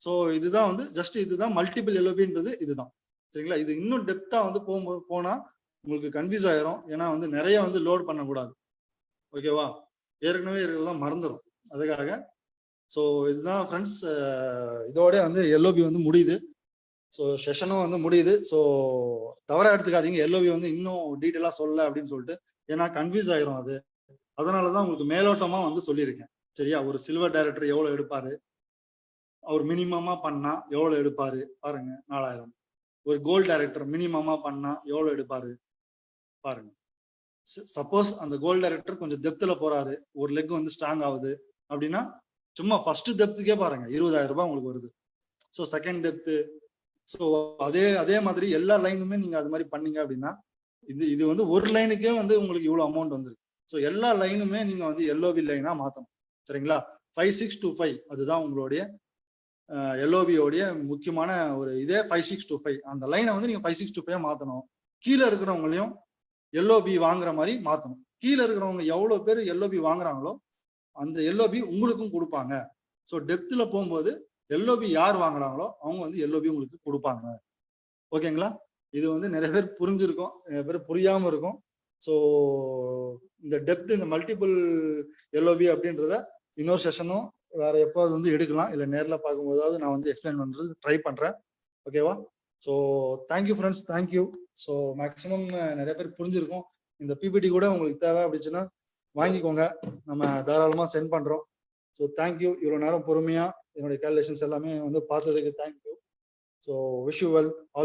ஸோ இதுதான் வந்து ஜஸ்ட் இதுதான் மல்டிபிள் எல்ஓபின்றது இதுதான். சரிங்களா? இது இன்னும் டெப்தா வந்து போனா உங்களுக்கு கன்ஃபியூஸ் ஆயிரும். ஏன்னா வந்து நிறைய வந்து லோட் பண்ணக்கூடாது. ஓகேவா? ஏற்கனவே இதெல்லாம் மறந்துடும். அதுக்காக ஸோ இதுதான் ஃப்ரெண்ட்ஸ், இதோட வந்து எல்ஓபி வந்து முடியுது. ஸோ செஷனும் வந்து முடியுது. ஸோ தவறா எடுத்துக்காதீங்க, எல்ஓவி வந்து இன்னும் டீட்டெயிலாக சொல்லல அப்படின்னு சொல்லிட்டு. ஏன்னா கன்ஃபியூஸ் ஆயிரும் அது. அதனாலதான் உங்களுக்கு மேலோட்டமா வந்து சொல்லியிருக்கேன். சரியா? ஒரு சில்வர் டைரக்டர் எவ்வளவு எடுப்பாரு, அவர் மினிமமா பண்ணா எவ்வளவு எடுப்பாரு பாருங்க, 4000. ஒரு கோல்ட் டைரக்டர் மினிமமா பண்ணா எவ்வளவு எடுப்பாரு பாருங்க. சப்போஸ் அந்த கோல்ட் டைரக்டர் கொஞ்சம் டெப்த்ல போறாரு, ஒரு லெக் வந்து ஸ்ட்ராங் ஆகுது அப்படின்னா, சும்மா ஃபர்ஸ்ட் டெப்த்துக்கே பாருங்க 20,000 ரூபாய் உங்களுக்கு வருது. So second depth. ஸோ அதே மாதிரி எல்லா லைனுமே நீங்க அது மாதிரி பண்ணீங்க அப்படின்னா, இது வந்து ஒரு லைனுக்கே வந்து உங்களுக்கு இவ்வளவு அமௌண்ட் வந்துருக்கு. ஸோ எல்லா லைனுமே நீங்க வந்து எல்ஓவி லைனா மாத்தணும். சரிங்களா? 5625 அதுதான் உங்களுடைய எல்ஓவியோடைய முக்கியமான ஒரு இதே 5625. அந்த லைனை வந்து நீங்க 5625 மாத்தணும். கீழே இருக்கிறவங்களையும் எல்ஓபி வாங்குற மாதிரி மாத்தணும். கீழே இருக்கிறவங்க எவ்வளவு பேர் எல்ஓபி வாங்குறாங்களோ அந்த எல்ஓபி உங்களுக்கும் கொடுப்பாங்க. ஸோ டெப்த்ல போகும்போது எல்ஓபி யார் வாங்குறாங்களோ அவங்க வந்து எல்ஓபி உங்களுக்கு கொடுப்பாங்க. ஓகேங்களா? இது வந்து நிறைய பேர் புரிஞ்சிருக்கும், நிறைய பேர் புரியாம இருக்கும். ஸோ இந்த டெப்த், இந்த மல்டிபிள் எல்ஓபி அப்படின்றத இன்னொரு செஷனும் வேற எப்போது வந்து எடுக்கலாம், இல்லை நேரில் பார்க்கும்போதாவது நான் வந்து எக்ஸ்பிளைன் பண்றது ட்ரை பண்றேன். ஓகேவா? So thank you friends, thank you. So maximum நிறைய பேர் புரிஞ்சிருக்கும். இந்த பிபிடி கூட உங்களுக்கு தேவை அப்படிச்சுன்னா வாங்கிக்கோங்க, நம்ம தாராளமாக சென்ட் பண்றோம். So thank you. இவ்வளோ நேரம் பொறுமையா என்னுடைய கேல்குலேஷன்ஸ் எல்லாமே வந்து பார்த்ததுக்கு thank you. So wish you well. All